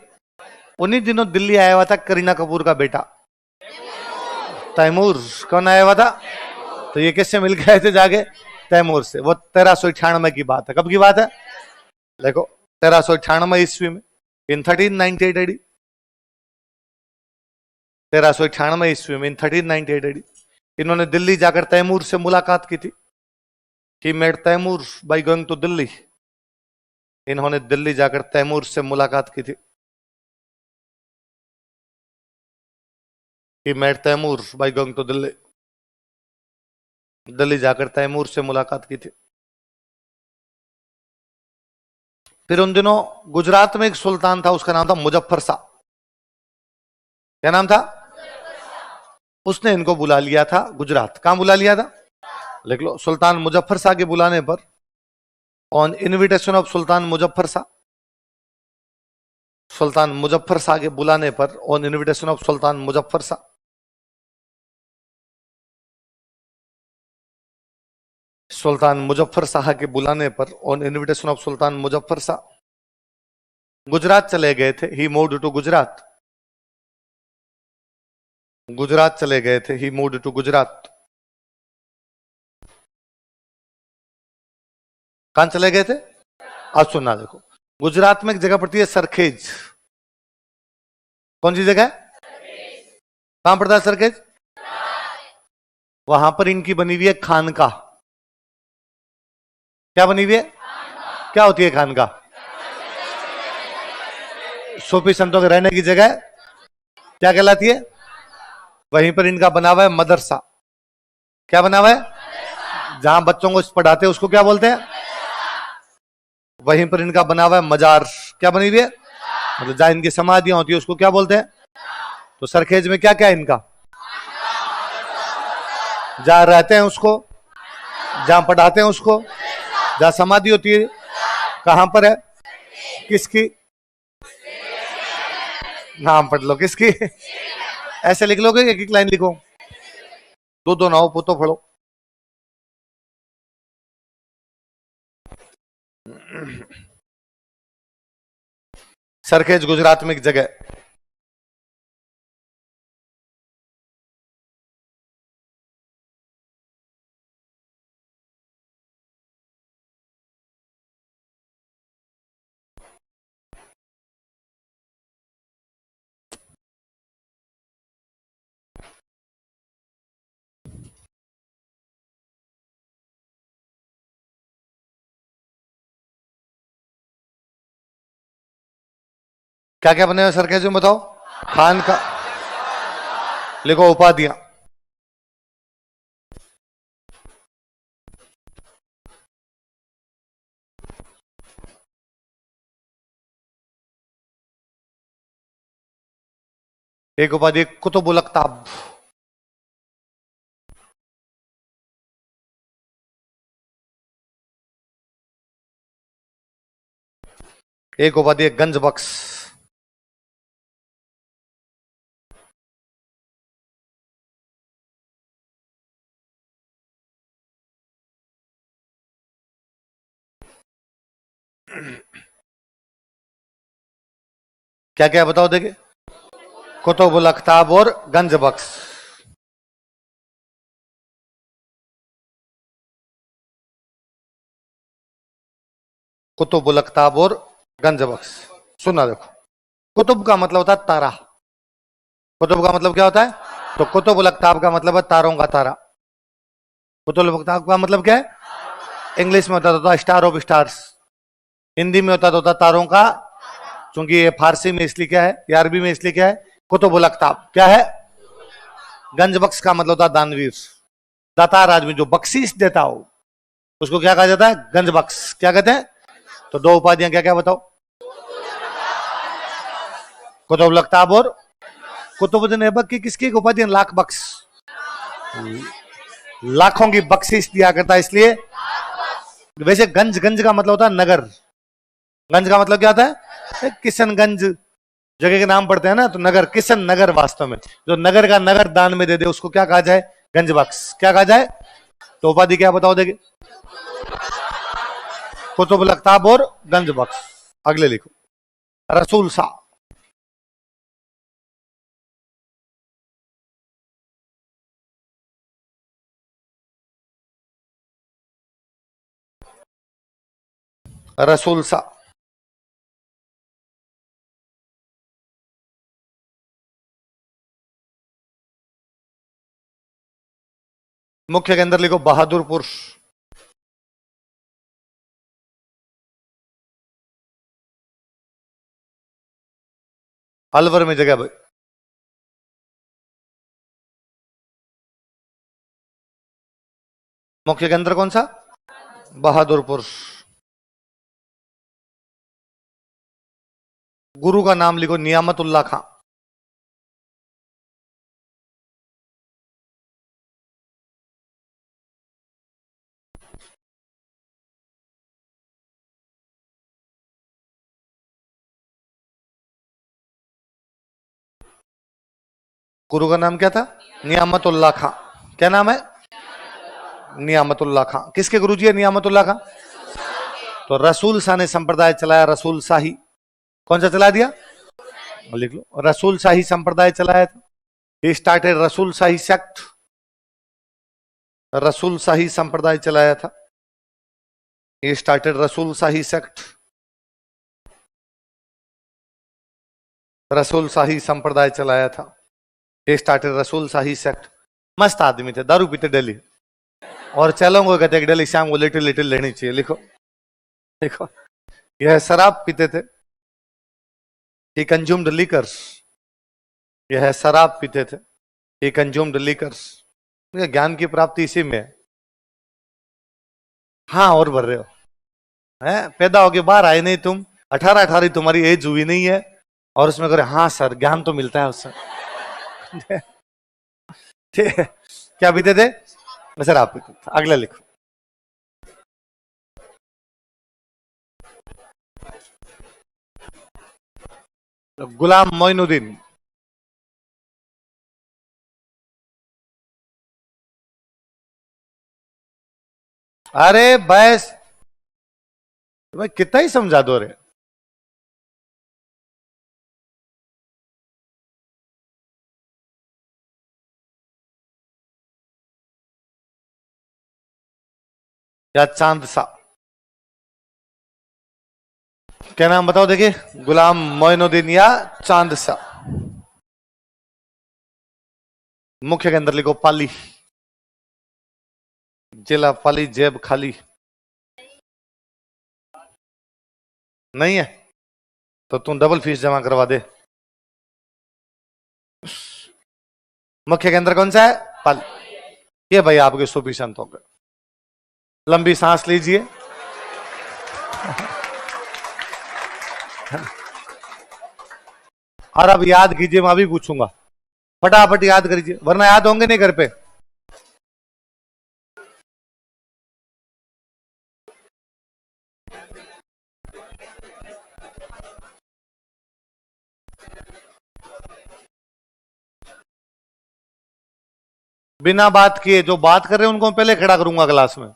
उन्हीं दिनों दिल्ली आया हुआ था करीना कपूर का बेटा तैमूर। कौन आया हुआ था? तो ये किससे मिल गए थे जाके? तैमूर से। वो 1398 की बात है। कब की बात है? देखो, 1398 ईस्वी में, इन 1398 एडी। 1398 ईस्वी में, इन 1398 एडी, इन्होंने दिल्ली जाकर तैमूर से मुलाकात की थी। He met Timur by going to Delhi. इन्होंने दिल्ली जाकर तैमूर से मुलाकात की थी। He met Timur by going to Delhi. Delhi जाकर तैमूर से मुलाकात की थी। फिर उन दिनों गुजरात में एक सुल्तान था, उसका नाम था मुजफ्फर शाह। क्या नाम था? उसने इनको बुला लिया था गुजरात। कहां बुला लिया था? लिख लो, सुल्तान मुजफ्फर शाह के बुलाने पर, on invitation of sultan Muzaffar Shah, सुल्तान मुजफ्फर शाह के बुलाने पर, on invitation of sultan Muzaffar Shah, सुल्तान मुजफ्फर शाह के बुलाने पर, on invitation of sultan Muzaffar Shah, Gujarat चले गए थे। ही मूव्ड टू गुजरात। गुजरात चले गए थे। ही मूव्ड टू गुजरात। कहां चले गए थे? आज सुनना, देखो, गुजरात में एक जगह पड़ती है सरखेज। कौन सी जगह? कहां पड़ता है सरखेज? वहां पर इनकी बनी हुई है खानका। क्या बनी हुई है? क्या होती है खानका? सूफी संतों के रहने की जगह। क्या कहलाती है? वहीं पर इनका बना हुआ है मदरसा। क्या बना हुआ है? जहां बच्चों को पढ़ाते हैं उसको क्या बोलते हैं? वहीं पर इनका बना हुआ है मजार। क्या बनी हुई है? मतलब जहां इनकी समाधियां होती है उसको क्या बोलते हैं? तो सरखेज में क्या क्या है इनका? जहां रहते हैं उसको, जहां पढ़ाते हैं उसको, जहां समाधि होती है, कहां पर है? किसकी? नाम पढ़ लो, किसकी? ऐसे लिख लोगे? एक एक लाइन लिखो, दो दो नाओ पुतो पढ़ो। सरखेज गुजरात में एक जगह। क्या क्या बने हुए सरखेज में बताओ? खान का। लिखो उपाधियां। एक उपाधि कुतुबुल अख्ताब। एक उपाधि गंज बख्श। क्या क्या बताओ देखिए? कुतुबुल अख्ताब और गंज बख्श। कुतुबुल अख्ताब और गंज बख्श। सुना देखो, कुतुब का मतलब होता है तारा। कुतुब का मतलब क्या होता है? तो कुतुबुल अख्ताब का मतलब है तारों का तारा। कुतुबुल अख्ताब का मतलब क्या है? इंग्लिश में होता था स्टार ऑफ स्टार्स। हिंदी में होता था तारों का, क्योंकि ये फारसी में इसलिए क्या है, ये अरबी में इसलिए क्या है, कुतुबुल अख्ताब क्या है? गंज बख्श का मतलब होता है दानवीर, दातार आदमी जो बख्शीश देता हो, उसको क्या कहा जाता है? गंज बख्श। क्या कहते हैं? तो दो उपाधियां क्या क्या बताओ? कुतुबुल अख्ताब और कुतुबुद्दीन ऐबक की किसकी उपाधियां? लाख बख्श। लाखों की बख्शीश दिया करता है इसलिए। वैसे गंज, गंज का मतलब होता है नगर। गंज का मतलब क्या होता है? किशनगंज जगह के नाम पड़ते हैं ना, तो नगर, किशन नगर। वास्तव में जो नगर का नगर दान में दे दे उसको क्या कहा जाए? गंज बख्श। क्या कहा जाए? तो उपाधि क्या बताओ देखे? कुतुबुल अख्ताब और गंज बख्श। अगले लिखो, रसूल शाह। रसूल शाह। मुख्य के अंदर लिखो बहादुर पुरुष। अलवर में जगह भाई। मुख्य केंद्र कौन सा? बहादुरपुर। गुरु का नाम लिखो, नियामतुल्ला खां। गुरु का नाम क्या था? नियामतुल्ला खां। क्या नाम है? नियामतुल्ला खां। किसके गुरुजी है नियामतुल्ला खां? तो रसूल शाह ने संप्रदाय चलाया, रसूल शाही। कौन सा चला दिया? लिख लो, रसूल शाही संप्रदाय चलाया था। ही स्टार्टेड रसूल शाही सेक्ट। रसूल शाही संप्रदाय चलाया था। ही स्टार्टेड रसूल शाही सेक्ट। रसूल शाही संप्रदाय चलाया था। ही स्टार्टेड रसूल शाही सेक्ट। मस्त आदमी थे, दारू पीते डेली। और चलोगे कहते डेली शाम को लिटिल लिटिल लेनी चाहिए। लिखो लिखो, यह शराब पीते थे। ही कंज्यूम्ड लिकर्स। यह शराब पीते थे। ही कंज्यूम्ड लिकर्स। ज्ञान की प्राप्ति इसी में है। हाँ, और भर रहे हो है, पैदा होके बाहर आए नहीं तुम, 18 तुम्हारी एज हुई नहीं है, और उसमें करे हाँ सर ज्ञान तो मिलता है उससे। ठीक है, क्या पीते थे? सर आप पीते थे। अगला लिखो। गुलाम मोइनुद्दीन। अरे बस, तुम्हें कितना ही समझा दो रे। या चांद सा। क्या नाम बताओ देखिए? गुलाम मोइनुद्दीन या चांद सा। मुख्य के अंदर लिखो पाली। जिला पाली, जेब खाली। नहीं है तो तुम डबल फीस जमा करवा दे। मुख्य केंद्र कौन सा है? पाली। ये भाई आपके सुफिशंत हो गए। लंबी सांस लीजिए। और अब याद कीजिए, मैं अभी पूछूंगा, फटाफट याद करिए वरना याद होंगे नहीं घर पे। बिना बात किए जो बात कर रहे हैं उनको पहले खड़ा करूंगा क्लास में।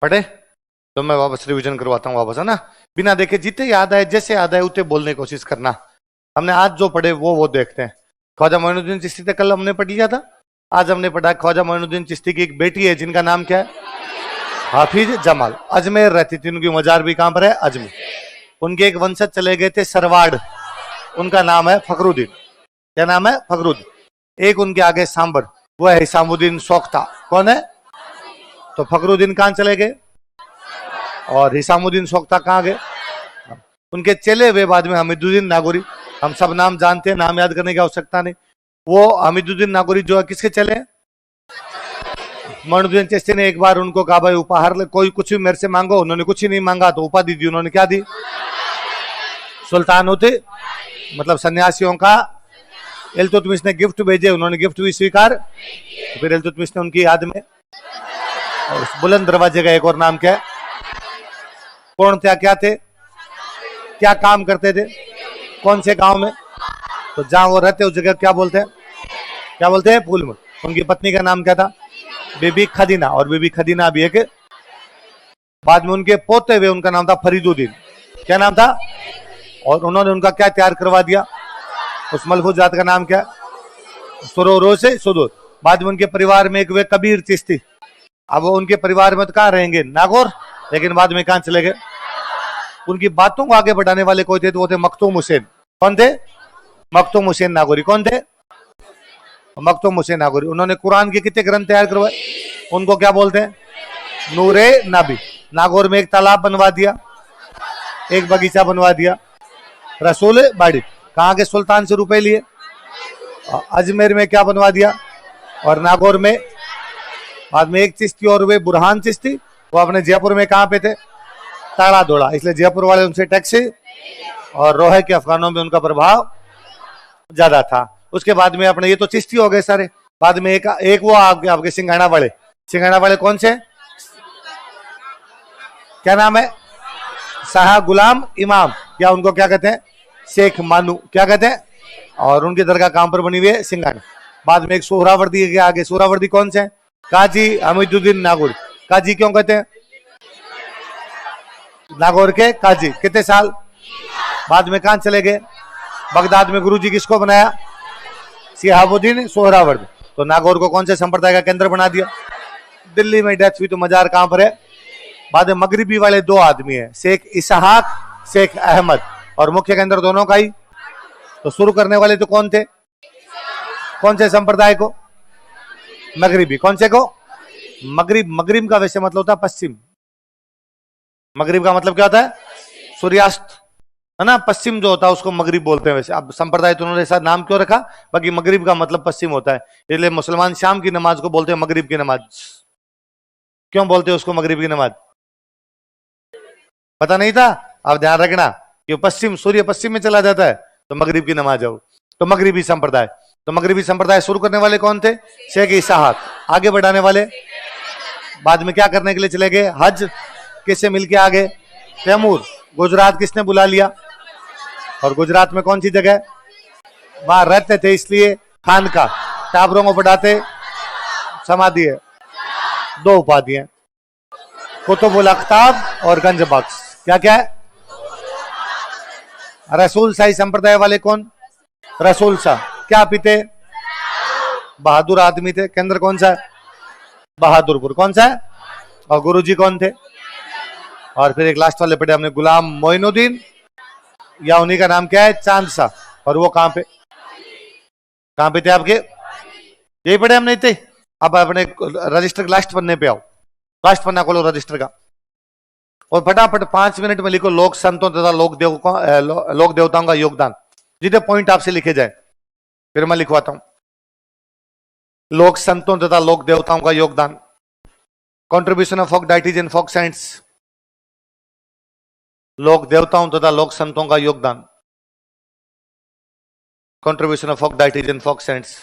पढ़े तो मैं वापस रिवीजन करवाता हूँ वापस, है ना। बिना देखे जितने याद आए, जैसे याद आए उतने बोलने की कोशिश करना। हमने आज जो पढ़े वो देखते हैं। ख्वाजा मोइनुद्दीन चिश्ती तक कल हमने पढ़ लिया था। आज हमने पढ़ा ख्वाजा मोइनुद्दीन चिश्ती की एक बेटी है जिनका नाम क्या है? हाफिज जमाल। अजमेर रहती थी, उनकी मजार भी कहां पर है? अजमेर। उनके एक वंशज चले गए थे सरवाड़, उनका नाम है फखरुद्दीन। क्या नाम है? फखरुद्दीन। एक उनके आगे सांबर, वो है हिसामुद्दीन सोख्ता। कौन है? तो फखरुद्दीन कहां चले गए और हिसामुद्दीन सोख्ता कहां गए? उनके चले हुए बाद में हमीदुद्दीन नागौरी। हम सब नाम जानते हैं, नाम याद करने की आवश्यकता नहीं। वो हमीदुद्दीन नागौरी जो है किसके चले हैं? मोइनुद्दीन चिश्ती ने एक बार उनको कहा भाई उपहार कोई कुछ भी मेरे से मांगो, उन्होंने कुछ ही नहीं मांगा तो उपाधि दी। उन्होंने क्या दी? सुल्तान होते, मतलब सन्यासियों का। इल्तुतमिश ने गिफ्ट भेजे, उन्होंने गिफ्ट भी स्वीकार। तो फिर इल्तुतमिश ने उनकी याद में, और उस बुलंद दरवाजे का एक और नाम क्या है? कौन थे? क्या थे? क्या काम करते थे? कौन से गांव में? तो जहां वो रहते उस जगह क्या बोलते हैं? क्या बोलते हैं? फूलमुल। उनकी पत्नी का नाम क्या था? बीबी खदीना। और बीबी खदीना भी एक। बाद में उनके पोते हुए, उनका नाम था फरीदुद्दीन। क्या नाम था? और उन्होंने उनका क्या तैयार करवा दिया? उस मलफूज जात का नाम क्या? सुरोरो से सुदूर। बाद में उनके परिवार में एक वे कबीर चिश्ती। अब वो उनके परिवार में तो कहां रहेंगे? नागौर। लेकिन बाद में कहां चले गए? उनकी बातों को आगे बढ़ाने वाले कोई थे तो वो थे मखदूम हुसैन। कौन थे? मखदूम हुसैन नागौरी। कौन थे? मखदूम हुसैन नागौरी। उन्होंने कुरान के कितने ग्रंथ तैयार करवाए? उनको क्या बोलते हैं? नूरे नबी। नागौर में एक तालाब बनवा दिया, एक बगीचा बनवा दिया। रसूल बाड़ी। कहां के सुल्तान से रुपए लिए? अजमेर में क्या बनवा दिया? और नागौर में बाद में एक चिश्ती और वे बुरहान चिश्ती, वो अपने जयपुर में कहां पे थे? ताड़ा दौड़ा। इसलिए जयपुर वाले उनसे टैक्सी, और रोहे के अफगानों में उनका प्रभाव ज्यादा था। उसके बाद में अपने ये तो चिश्ती हो गए सारे। बाद में एक वो आपके सिंघाड़ा वाले। सिंघाड़ा वाले कौन से? क्या नाम है? शाह गुलाम इमाम, या उनको क्या कहते हैं? शेख मानू। क्या कहते हैं? और उनकी दरगाह कहां पर बनी हुई है? सिंघाड़ा। बाद में एक सोहरावर्दी के आगे। सोहरावर्दी कौन से? काजी हमीदुद्दीन नागौर। काजी क्यों कहते हैं? नागौर के काजी। कितने साल? बाद में कहां चले गए? बगदाद में गुरुजी किसको बनाया? शिहाबुद्दीन सोहरावर्दी। तो नागौर को कौन से संप्रदाय का केंद्र बना दिया? दिल्ली में डेथ हुई तो मजार कहां पर है? बाद में मगरिबी वाले दो आदमी है, शेख इसहाक, शेख अहमद, और मुख्य केंद्र दोनों का ही। तो शुरू करने वाले तो कौन थे? कौन से संप्रदाय को? मगरिबी। कौन से को? मगरिब। मगरिब का वैसे मतलब होता है पश्चिम। मगरिब का मतलब क्या होता है? सूर्यास्त, है ना। पश्चिम जो होता है उसको मगरिब बोलते हैं। वैसे अब संप्रदाय तो उन्होंने ऐसा नाम क्यों रखा? बाकी मगरिब का मतलब पश्चिम होता है। इसलिए मुसलमान शाम की नमाज को बोलते हैं मगरिब की नमाज। क्यों बोलते हैं उसको मगरिब की नमाज? पता नहीं था? आप ध्यान रखना कि पश्चिम, सूर्य पश्चिम में चला जाता है तो मगरिब की नमाज आओ। तो मगरिबी संप्रदाय। तो मगरिबी संप्रदाय शुरू करने वाले कौन थे? शेख इसहाक। आगे बढ़ाने वाले बाद में क्या करने के लिए चले गए? हज। किससे मिलके आ गए? तैमूर। गुजरात किसने बुला लिया? और गुजरात में कौन सी जगह? वहां रहते थे इसलिए खान का। टाबरों को बढ़ाते समाधि है। दो उपाधि है, कुतुबुल अख्ताब और गंज बख्श। क्या क्या है? रसूल शाही संप्रदाय वाले कौन? रसूल शाह। क्या पीते? बहादुर आदमी थे। केंद्र कौन सा है? बहादुरपुर। कौन सा है? और गुरुजी कौन थे? और फिर एक लास्ट वाले पढ़े हमने, गुलाम मोइनुद्दीन, या उन्हीं का नाम क्या है? चांद शाह। और वो कहां पे थे आपके? यही पढ़े हमने इतने। अब अपने रजिस्टर लास्ट पन्ने पे आओ। लास्ट पन्ना खोलो रजिस्टर का, और फटाफट 5 मिनट में लिखो लोक संतों तथा लोक देवताओं का योगदान। जितने पॉइंट आपसे लिखे जाए। फिर मैं लिखवाता हूं। लोक संतों तथा लोक देवताओं का योगदान। Contribution of folk deities and folk science. लोक देवताओं तथा लोक संतों का योगदान। Contribution of folk deities and folk science.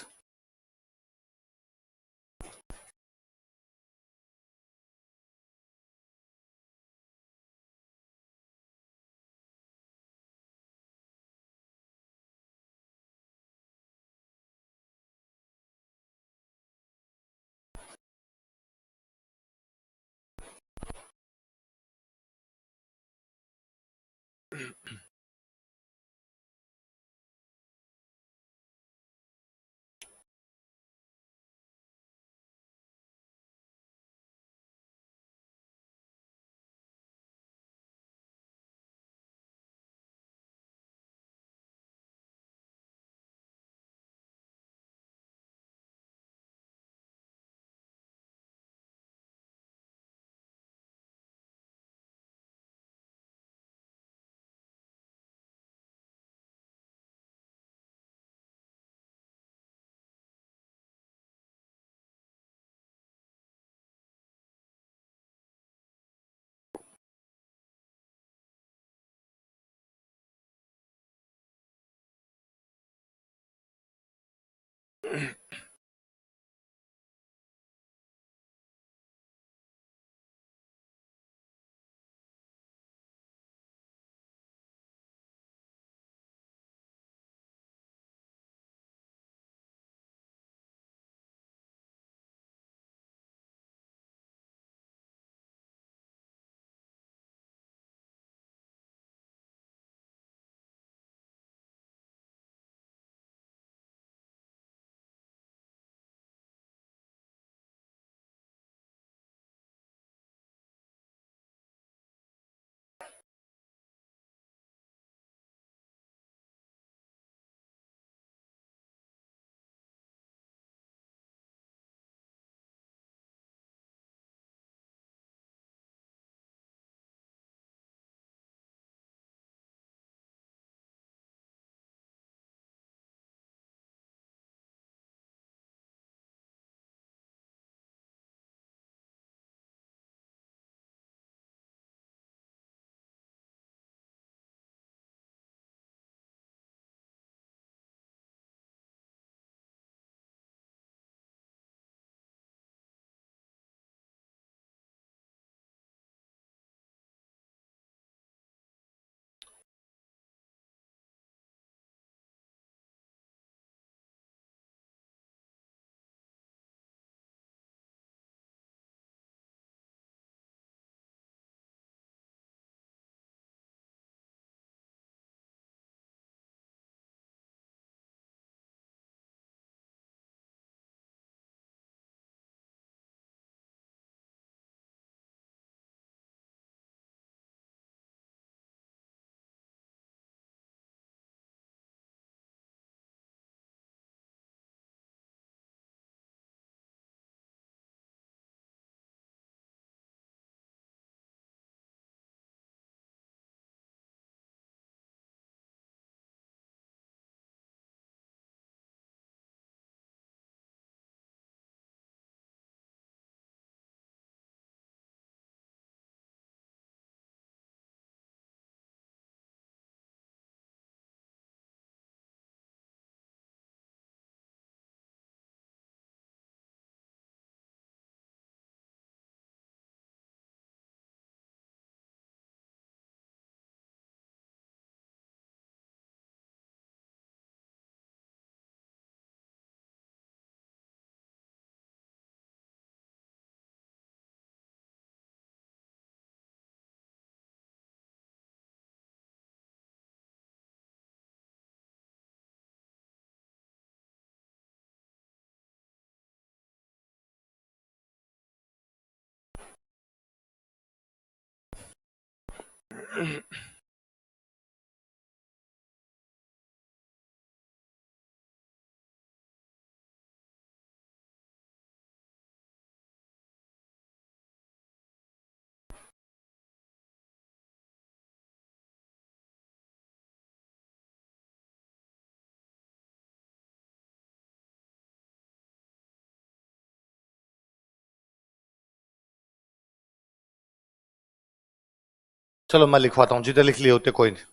चलो मैं लिखवाता हूं, जितने लिख लिए होते कोई नहीं।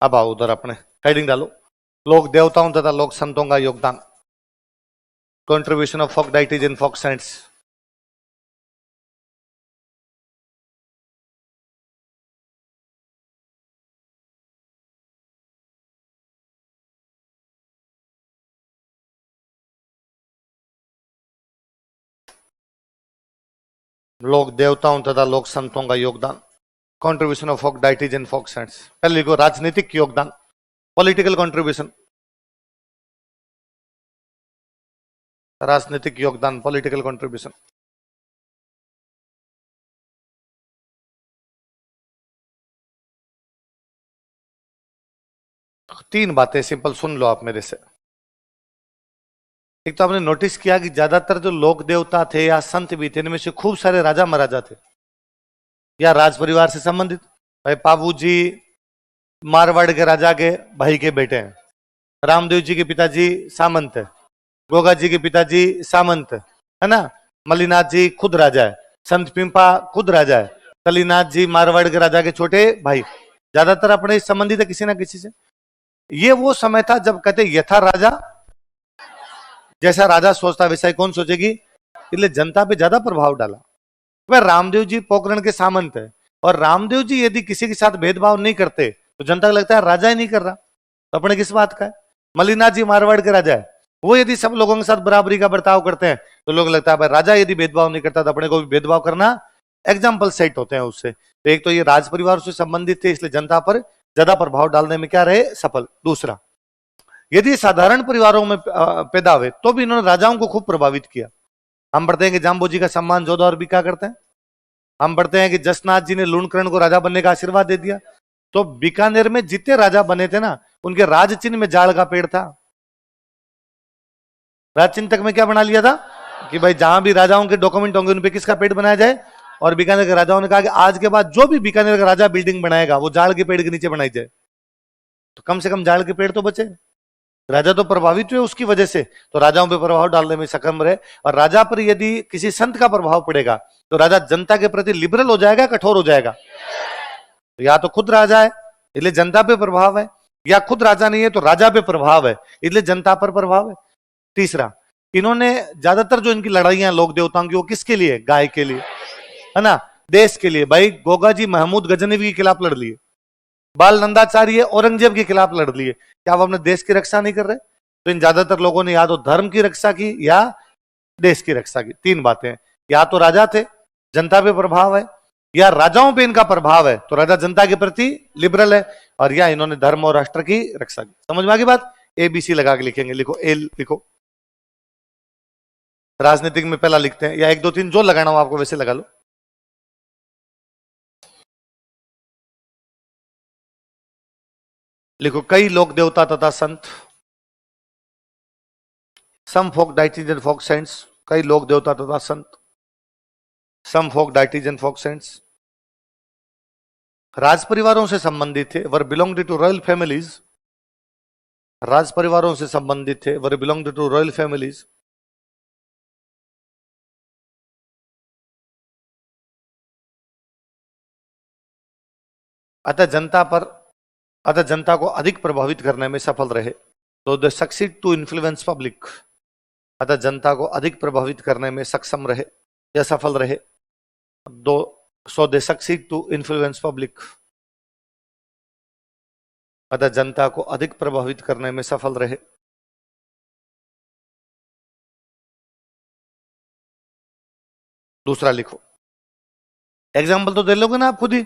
अब आओ उधर, अपने हेडिंग डालो। लोक देवताओं तथा लोक संतों का योगदान, contribution of folk deities in folk science. लोक देवताओं तथा लोक संतों का योगदान, contribution of folk deities in folk science. पहले लिखो राजनीतिक योगदान, पॉलिटिकल कंट्रीब्यूशन, राजनीतिक योगदान, पॉलिटिकल कंट्रीब्यूशन। तीन बातें सिंपल सुन लो आप मेरे से। एक तो आपने नोटिस किया कि ज्यादातर जो लोक देवता थे या संत भी थे, इनमें से खूब सारे राजा महाराजा थे या राज परिवार से संबंधित। भाई पाबू जी मारवाड़ के राजा के भाई के बेटे हैं, रामदेव जी के पिताजी सामंत है, गोगा जी के पिताजी सामंत है ना, मल्लीनाथ जी खुद राजा है, संत पिंपा खुद राजा है, कलीनाथ जी मारवाड़ के राजा के छोटे भाई, ज्यादातर अपने संबंधित है किसी ना किसी से। ये वो समय था जब कहते यथा राजा जैसा राजा सोचता वैसा ही कौन सोचेगी, इसलिए जनता पे ज्यादा प्रभाव डाला। वह रामदेव जी पोखरण के सामंत है, और रामदेव जी यदि किसी के साथ भेदभाव नहीं करते तो जनता को लगता है राजा ही नहीं कर रहा, तो अपने किस बात का है। मल्लिनाथ जी मारवाड़ के राजा है, वो यदि सब लोगों के साथ बराबरी का बर्ताव करते हैं तो लोग लगता है भाई राजा यदि भेदभाव नहीं करता तो अपने को भी भेदभाव करना। एग्जाम्पल सेट होते हैं उससे। तो एक तो ये राज परिवार से संबंधित थे, इसलिए जनता पर ज्यादा प्रभाव डालने में क्या रहे, सफल। दूसरा, यदि साधारण परिवारों में पैदा हुए तो भी इन्होंने राजाओं को खूब प्रभावित किया। हम पढ़ते हैं कि जाम्बू जी का सम्मान जोधा और भी क्या करते हैं, हम पढ़ते हैं कि जसनाथ जी ने लूणकरण को राजा बनने का आशीर्वाद दे दिया। तो बीकानेर में जितने राजा बने थे ना, उनके राज चिन्ह में जाड़ का पेड़ था। राज चिन्ह तक में क्या बना लिया था कि भाई जहां भी राजाओं के डॉक्यूमेंट होंगे उन पे किसका पेड़ बनाया जाए। और बीकानेर के राजाओं ने कहा कि आज के बाद जो भी बीकानेर का राजा बिल्डिंग बनाएगा वो जाड़ के पेड़ के नीचे बनाई जाए, तो कम से कम जाड़ के पेड़ तो बचे। राजा तो प्रभावित हुए उसकी वजह से, तो राजाओं पर प्रभाव डालने में सक्षम रहे। और राजा पर यदि किसी संत का प्रभाव पड़ेगा तो राजा जनता के प्रति लिबरल हो जाएगा, कठोर हो जाएगा। या तो खुद राजा है इसलिए जनता पे प्रभाव है, या खुद राजा नहीं है तो राजा पे प्रभाव है इसलिए जनता पर प्रभाव है। तीसरा, इन्होंने ज्यादातर जो इनकी लड़ाइयां लोक देवताओं की वो किसके लिए, गाय के लिए, है ना, देश के लिए। भाई गोगा जी महमूद गजनवी के खिलाफ लड़ लिए, बाल नंदाचार्य औरंगजेब के खिलाफ लड़ लिए, क्या वो अपने देश की रक्षा नहीं कर रहे। तो इन ज्यादातर लोगों ने या तो धर्म की रक्षा की या देश की रक्षा की। तीन बातें, या तो राजा थे जनता पे प्रभाव है, या राजाओं पे इनका प्रभाव है तो राजा जनता के प्रति लिबरल है, और या इन्होंने धर्म और राष्ट्र की रक्षा की। समझ में आ गई बात। ABC लगा के लिखेंगे, लिखो ए लिखो। राजनीतिक में पहला लिखते हैं, या 1 2 3 जो लगाना हो आपको वैसे लगा लो। लिखो, कई लोक देवता तथा संत, सम फोक डाइटीज एंड फोक सेंट्स, कई लोक देवता तथा संत, सम फोक डाइटीज एंड फोक सेंट्स राज परिवारों से संबंधित थे, वर बिलोंग्ड टू रॉयल फैमिलीज, राज परिवारों से संबंधित थे, वर बिलोंग्ड टू रॉयल फैमिलीज, अतः जनता को अधिक प्रभावित करने में सफल रहे। तो they succeed to influence public, अतः जनता को अधिक प्रभावित करने में सक्षम रहे या सफल रहे। So they succeed to influence public, अतः जनता को अधिक प्रभावित करने में सफल रहे। दूसरा लिखो, एग्जाम्पल तो दे लोगे ना आप खुद ही,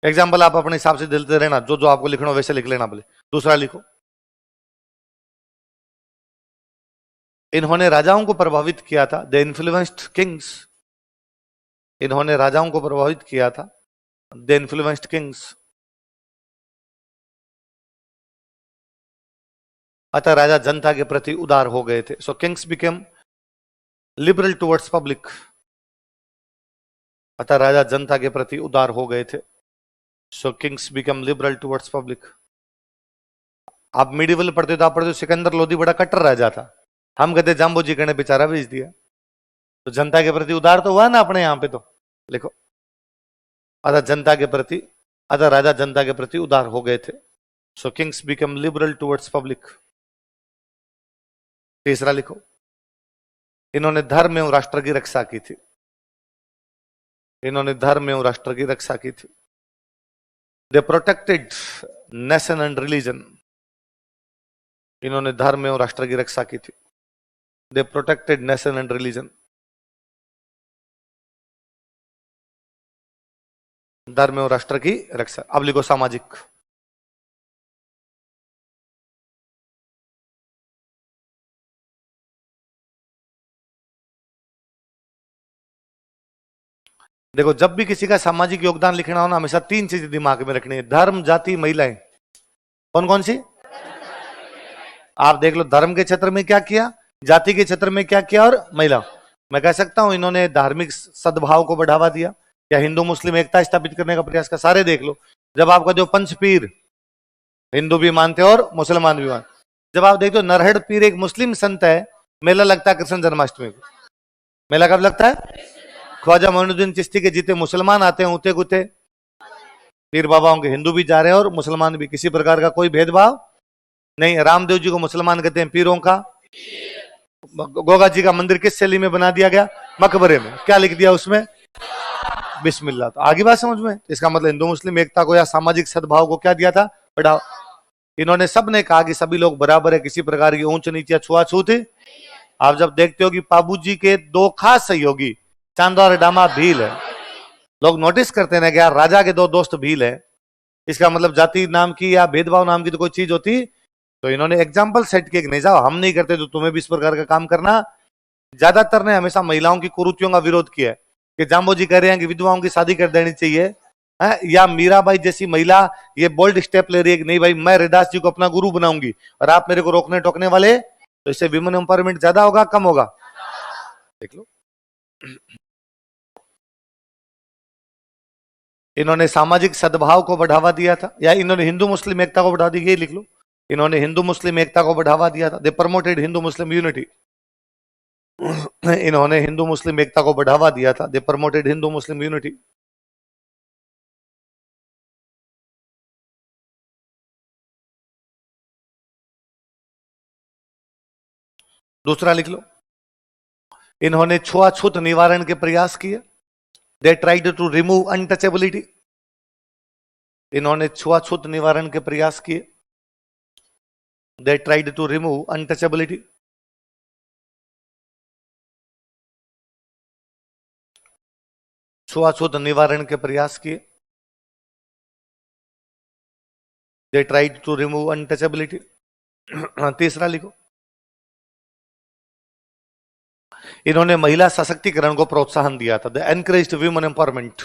एग्जाम्पल आप अपने हिसाब से देते रहना, जो जो आपको लिखना हो वैसे लिख लेना बोले। दूसरा लिखो, इन्होंने राजाओं को प्रभावित किया था, दे इन्फ्लुएंस्ड किंग्स, इन्होंने राजाओं को प्रभावित किया था, दे इन्फ्लुएंस्ड किंग्स, अतः राजा जनता के प्रति उदार हो गए थे। So kings became liberal towards public, अतः राजा जनता के प्रति उदार हो गए थे। So kings become liberal towards public. आप मिडिवल पढ़ते तो आप पढ़ते सिकंदर लोधी बड़ा कट्टर राजा था, हम कहते जाम्बो जी ने बेचारा भेज दिया, तो जनता के प्रति उदार तो हुआ ना अपने यहां पे। तो लिखो, अतः राजा जनता के प्रति उदार हो गए थे। So kings become liberal towards public. तीसरा लिखो, इन्होंने धर्म एवं राष्ट्र की रक्षा की थी, इन्होंने धर्म एवं राष्ट्र की रक्षा की थी। दे प्रोटेक्टेड नेशन एंड रिलीजन, इन्होंने धर्म एवं राष्ट्र की रक्षा की थी। दे प्रोटेक्टेड नेशन एंड रिलीजन, धर्म एवं राष्ट्र की रक्षा। अब लिखो सामाजिक, देखो जब भी किसी का सामाजिक योगदान लिखना हो ना, हमेशा 3 चीजें दिमाग में रखनी है, धर्म, जाति, महिलाएं। कौन कौन सी? आप देख लो, धर्म के क्षेत्र में क्या किया, जाति के क्षेत्र में क्या किया, और महिला। मैं कह सकता हूं इन्होंने धार्मिक सद्भाव को बढ़ावा दिया, या हिंदू मुस्लिम एकता स्थापित करने का प्रयास का। सारे देख लो, जब आपका जो पंचपीर हिंदू भी मानते और मुसलमान भी मानते, जब आप देखते हो नरहड़ पीर एक मुस्लिम संत है, मेला लगता है कृष्ण जन्माष्टमी को। मेला कब लगता है? ख्वाजा मोइनुद्दीन चिश्ती के जीते मुसलमान आते हैं उते कुते, पीर बाबाओं के हिंदू भी जा रहे हैं और मुसलमान भी, किसी प्रकार का कोई भेदभाव नहीं। रामदेव जी को मुसलमान कहते हैं पीरों का, गोगा जी का मंदिर किस शैली में बना दिया गया? मकबरे में। क्या लिख दिया उसमें? बिस्मिल्लाह। तो आगे बात समझ में? इसका मतलब हिंदू मुस्लिम एकता को या सामाजिक सद्भाव को क्या दिया था? बढ़ावा। इन्होंने सबने कहा कि सभी लोग बराबर है, किसी प्रकार की ऊंच नीच या छुआछूत। आप जब देखते हो कि बाबू जी के दो खास सहयोगी चांदा और डामा भील है, लोग नोटिस करते हैं कि यार राजा के दो दोस्त भील है, इसका मतलब जाति नाम की या भेदभाव नाम की तो कोई चीज होती। तो इन्होंने एग्जाम्पल सेट किए कि नहीं जाओ, हम नहीं करते तो तुम्हें भी इस प्रकार का काम करना। ज्यादातर ने हमेशा महिलाओं की कुरीतियों का विरोध किया है कि जाम्बो जी कह रहे हैं कि विधवाओं की शादी कर देनी चाहिए है, या मीराबाई जैसी महिला ये बोल्ड स्टेप ले रही है कि नहीं भाई मैं रैदास जी को अपना गुरु बनाऊंगी और आप मेरे को रोकने टोकने वाले। तो इससे विमेन एम्पावरमेंट ज्यादा होगा कम होगा? देख लो। इन्होंने सामाजिक सद्भाव को बढ़ावा दिया था, या इन्होंने हिंदू मुस्लिम एकता को बढ़ावा दी, ये लिख लो। इन्होंने हिंदू मुस्लिम एकता को बढ़ावा दिया था। They promoted Hindu Muslim unity. इन्होंने हिंदू मुस्लिम एकता को बढ़ावा दिया था। They promoted Hindu Muslim unity. दूसरा लिख लो। इन्होंने छुआछूत निवारण के प्रयास किए। They tried to remove untouchability. इन्होंने छुआछूत निवारण के प्रयास किए। They tried to remove untouchability. छुआछूत निवारण के प्रयास किए। They tried to remove untouchability. तीसरा लिखो। इन्होंने महिला सशक्तिकरण को प्रोत्साहन दिया था। They encouraged women empowerment.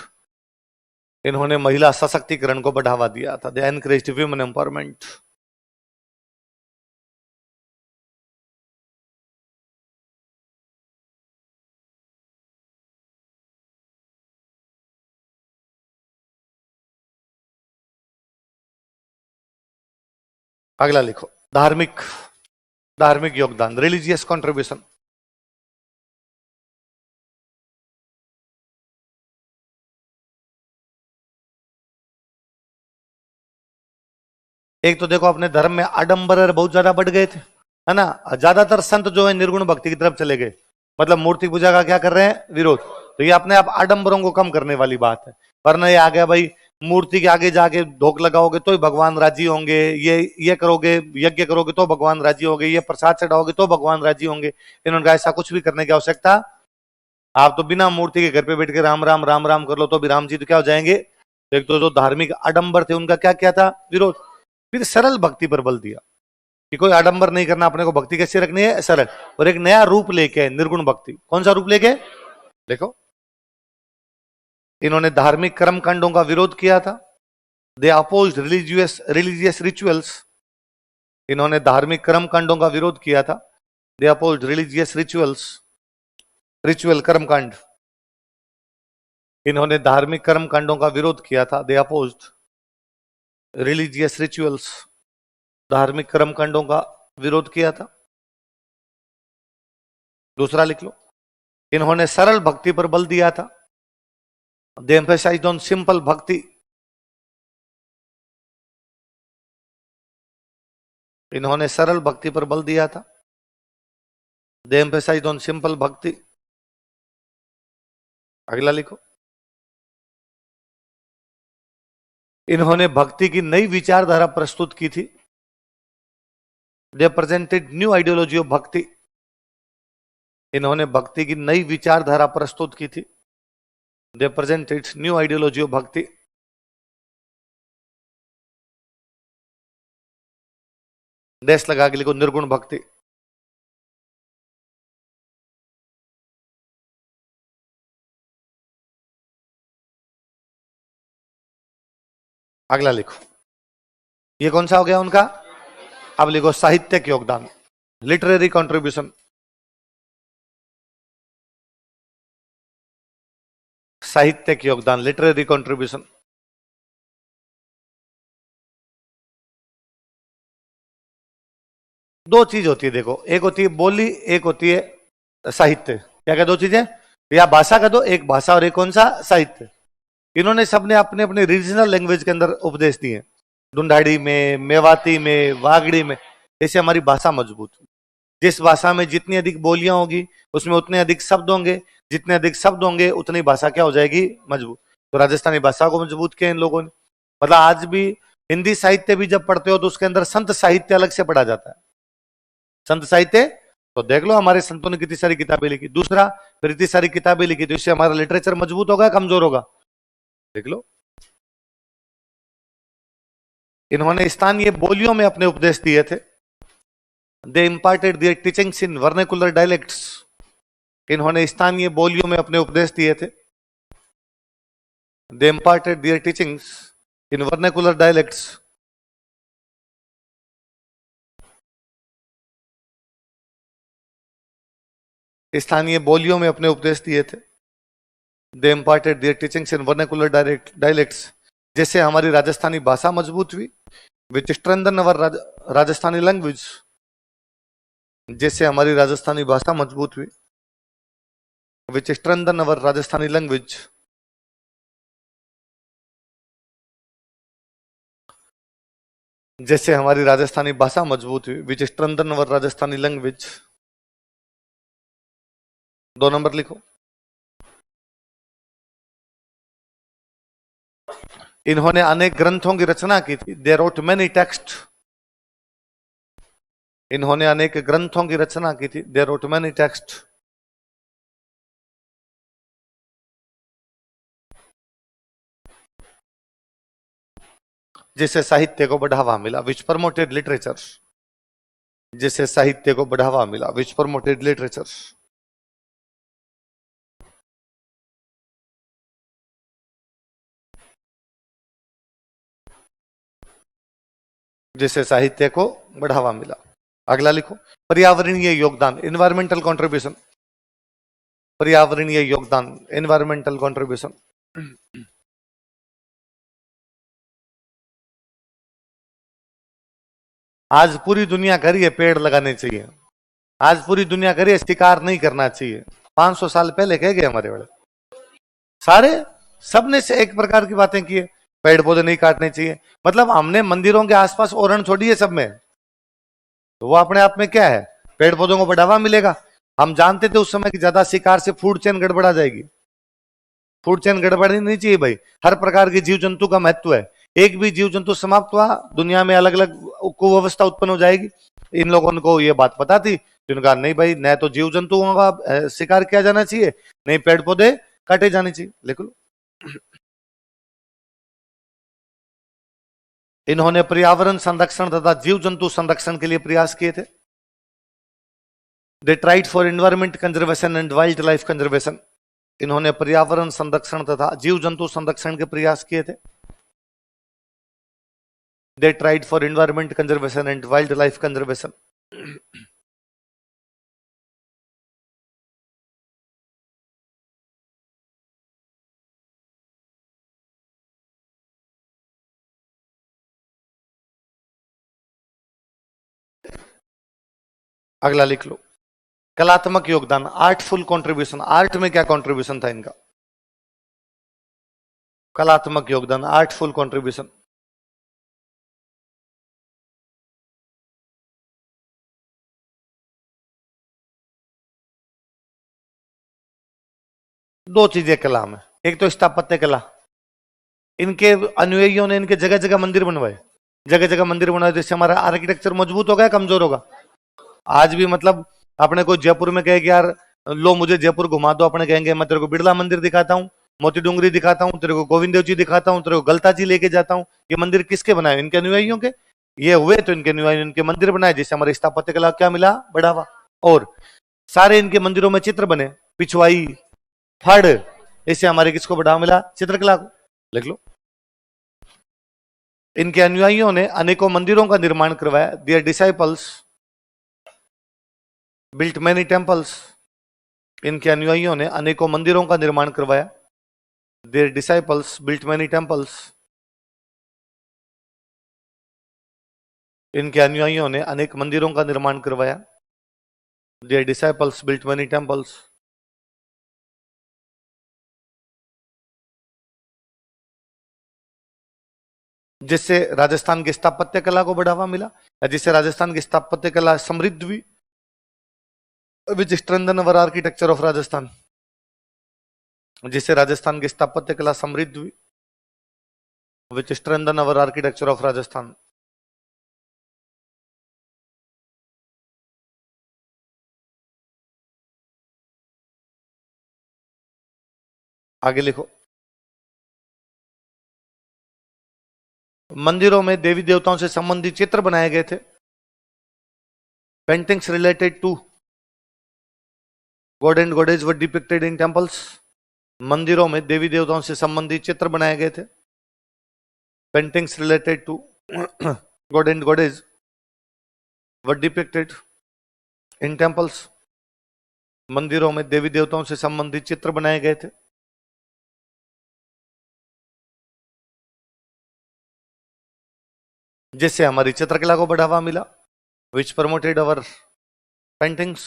इन्होंने महिला सशक्तिकरण को बढ़ावा दिया था। They encouraged women empowerment. अगला लिखो। धार्मिक धार्मिक योगदान, रिलीजियस कंट्रीब्यूशन। एक तो देखो अपने धर्म में आडंबर बहुत ज्यादा बढ़ गए थे, है ना। ज्यादातर संत जो है निर्गुण भक्ति की तरफ चले गए, मतलब मूर्ति पूजा का क्या कर रहे हैं? विरोध। तो ये अपने आप आडंबरों को कम करने वाली बात है। वरना ये आ गया भाई मूर्ति के आगे जाके धोख लगाओगे तो ही भगवान राजी होंगे, ये करोगे, यज्ञ करोगे तो भगवान राजी होंगे, ये प्रसाद चढ़ाओगे तो भगवान राजी होंगे। इन्होंने कहा ऐसा कुछ भी करने की आवश्यकता। आप तो बिना मूर्ति के घर पे बैठ के राम राम राम राम कर लो तो भी राम जी तो क्या हो जाएंगे। एक तो जो धार्मिक आडंबर थे उनका क्या क्या था? विरोध। फिर सरल भक्ति पर बल दिया कि कोई आडंबर नहीं करना, अपने को भक्ति कैसे रखनी है? सरल। और एक नया रूप लेके निर्गुण भक्ति। कौन सा रूप लेके? देखो, इन्होंने धार्मिक कर्मकांडों का विरोध किया था। दे अपोज्ड रिलीजियस रिचुअल्स। इन्होंने धार्मिक कर्मकांडों का विरोध किया था। दे अपोज्ड रिलीजियस रिचुअल्स। रिचुअल कर्मकांड। इन्होंने धार्मिक कर्मकांडों का विरोध किया था। दे अपोज्ड रिलीजियस रिचुअल्स। धार्मिक कर्मकांडों का विरोध किया था। दूसरा लिख लो। इन्होंने सरल भक्ति पर बल दिया था। दे एम्फेसाइज्ड ऑन सिंपल भक्ति। इन्होंने सरल भक्ति पर बल दिया था। दे एम्फेसाइज्ड ऑन सिंपल भक्ति। अगला लिखो। इन्होंने भक्ति की नई विचारधारा प्रस्तुत की थी। दे प्रेजेंटेड न्यू आइडियोलॉजी ऑफ भक्ति। इन्होंने भक्ति की नई विचारधारा प्रस्तुत की थी। दे प्रेजेंटेड न्यू आइडियोलॉजी ऑफ भक्ति। डैश लगा के लिखो निर्गुण भक्ति। अगला लिखो। ये कौन सा हो गया उनका? अब लिखो साहित्यिक योगदान, लिटरेरी कंट्रीब्यूशन। साहित्यिक योगदान, लिटरेरी कंट्रीब्यूशन। दो चीज होती है देखो, एक होती है बोली, एक होती है साहित्य। क्या क्या दो चीजें? या भाषा का दो, एक भाषा और एक कौन सा? साहित्य। इन्होंने सबने अपने अपने रीजनल लैंग्वेज के अंदर उपदेश दिए। ढूंढाड़ी में, मेवाती में, वागड़ी में, ऐसे हमारी भाषा मजबूत हुई। जिस भाषा में जितनी अधिक बोलियां होगी उसमें उतने अधिक शब्द होंगे, जितने अधिक शब्द होंगे उतनी भाषा क्या हो जाएगी, मजबूत। तो राजस्थानी भाषा को मजबूत किया इन लोगों ने। मतलब आज भी हिंदी साहित्य भी जब पढ़ते हो तो उसके अंदर संत साहित्य अलग से पढ़ा जाता है। संत साहित्य तो देख लो हमारे संतों ने कितनी सारी किताबें लिखी। दूसरा, फिर इतनी सारी किताबें लिखी तो इससे हमारा लिटरेचर मजबूत होगा कमजोर होगा, देख लो। इन्होंने स्थानीय बोलियों में अपने उपदेश दिए थे। They imparted their teachings in vernacular dialects. इन्होंने स्थानीय बोलियों में अपने उपदेश दिए थे। They imparted their teachings in vernacular dialects. स्थानीय बोलियों में अपने उपदेश दिए थे। They imparted their teachings in vernacular dialects. जैसे हमारी राजस्थानी भाषा मजबूत हुई, which strengthen our Rajasthani language. जैसे हमारी राजस्थानी भाषा मजबूत हुई, which strengthen our Rajasthani language. जैसे हमारी राजस्थानी भाषा मजबूत हुई, which strengthen our Rajasthani language. 2 number लिखो। इन्होंने अनेक ग्रंथों की रचना की थी। They wrote many text. इन्होंने अनेक ग्रंथों की रचना की थी। They wrote many text. जिससे साहित्य को बढ़ावा मिला, विच प्रमोटेड लिटरेचर। जिससे साहित्य को बढ़ावा मिला, विच प्रमोटेड लिटरेचर। जिससे साहित्य को बढ़ावा मिला। अगला लिखो, पर्यावरणीय योगदान, एनवायरमेंटल कंट्रीब्यूशन। पर्यावरणीय योगदान, एनवायरमेंटल कंट्रीब्यूशन। आज पूरी दुनिया कह रही है पेड़ लगाने चाहिए। आज पूरी दुनिया कह रही है शिकार नहीं करना चाहिए। 500 साल पहले कह गए हमारे बड़े सारे, सबने से एक प्रकार की बातें की है, पेड़ पौधे नहीं काटने चाहिए। मतलब हमने मंदिरों के आसपास ओरण छोड़ी है सब में, तो वो अपने आप में क्या है, पेड़ पौधों को बढ़ावा मिलेगा। हम जानते थे उस समय कि ज्यादा शिकार से फूड चेन गड़बड़ा जाएगी। फूड चेन गड़बड़नी नहीं चाहिए भाई। हर प्रकार के जीव जंतु का महत्व है। एक भी जीव जंतु समाप्त हुआ, दुनिया में अलग अलग कुव्यवस्था उत्पन्न हो जाएगी। इन लोगों को ये बात पता थी, जिनका नहीं भाई, न तो जीव जंतुओं का शिकार किया जाना चाहिए, नहीं पेड़ पौधे काटे जाने चाहिए। लिख लो। इन्होंने पर्यावरण संरक्षण तथा जीव जंतु संरक्षण के लिए प्रयास किए थे। They tried for environment conservation and wild life conservation. इन्होंने पर्यावरण संरक्षण तथा जीव जंतु संरक्षण के प्रयास किए थे। They tried for environment conservation and wild life conservation. अगला लिख लो, कलात्मक योगदान, आर्टफुल कंट्रीब्यूशन। आर्ट में क्या कंट्रीब्यूशन था इनका? कलात्मक योगदान, आर्टफुल कंट्रीब्यूशन। दो चीजें कला में, एक तो स्थापत्य कला। इनके अनुयायियों ने इनके जगह जगह मंदिर बनवाए, जगह जगह मंदिर बनवाए, जिससे हमारा आर्किटेक्चर मजबूत होगा, कमजोर होगा। आज भी मतलब अपने को जयपुर में कहे कि यार लो मुझे जयपुर घुमा दो, अपने कहेंगे मैं तेरे को बिड़ला मंदिर दिखाता हूँ, मोती डूंगरी दिखाता हूँ, तेरे को गोविंद देव जी दिखाता हूँ, तेरे को गलता जी लेके जाता हूँ। ये मंदिर किसके बनाए? इनके अनुयायियों के। ये हुए तो इनके अनुयायी इनके मंदिर बनाए, जिससे हमारे स्थापत्य कला क्या मिला? बढ़ावा। और सारे इनके मंदिरों में चित्र बने, पिछवाई, फड़, इससे हमारे किसको बढ़ावा मिला? चित्रकला को। लिख लो। इनके अनुयायियों ने अनेकों मंदिरों का निर्माण करवाया। Their disciples built many temples. इनके अनुयायियों ने अनेकों मंदिरों का निर्माण करवाया। Their disciples built many temples. इनके अनुयायियों ने अनेक मंदिरों का निर्माण करवाया। Their disciples built many temples. जिससे राजस्थान की स्थापत्य कला को बढ़ावा मिला, जिससे राजस्थान की स्थापत्य कला समृद्ध हुई। Which strengthen our architecture of Rajasthan, जिससे राजस्थान की स्थापत्य कला समृद्ध हुई। Which strengthen our architecture of Rajasthan. आगे लिखो। मंदिरों में देवी देवताओं से संबंधित चित्र बनाए गए थे। Paintings related to god and goddess were depicted in temples. मंदिरों में देवी देवताओं से संबंधित चित्र बनाए गए थे। Paintings related to god and goddess were depicted in temples. मंदिरों में देवी देवताओं से संबंधित चित्र बनाए गए थे। जिससे हमारी चित्रकला को बढ़ावा मिला। विच प्रमोटेड अवर पेंटिंग्स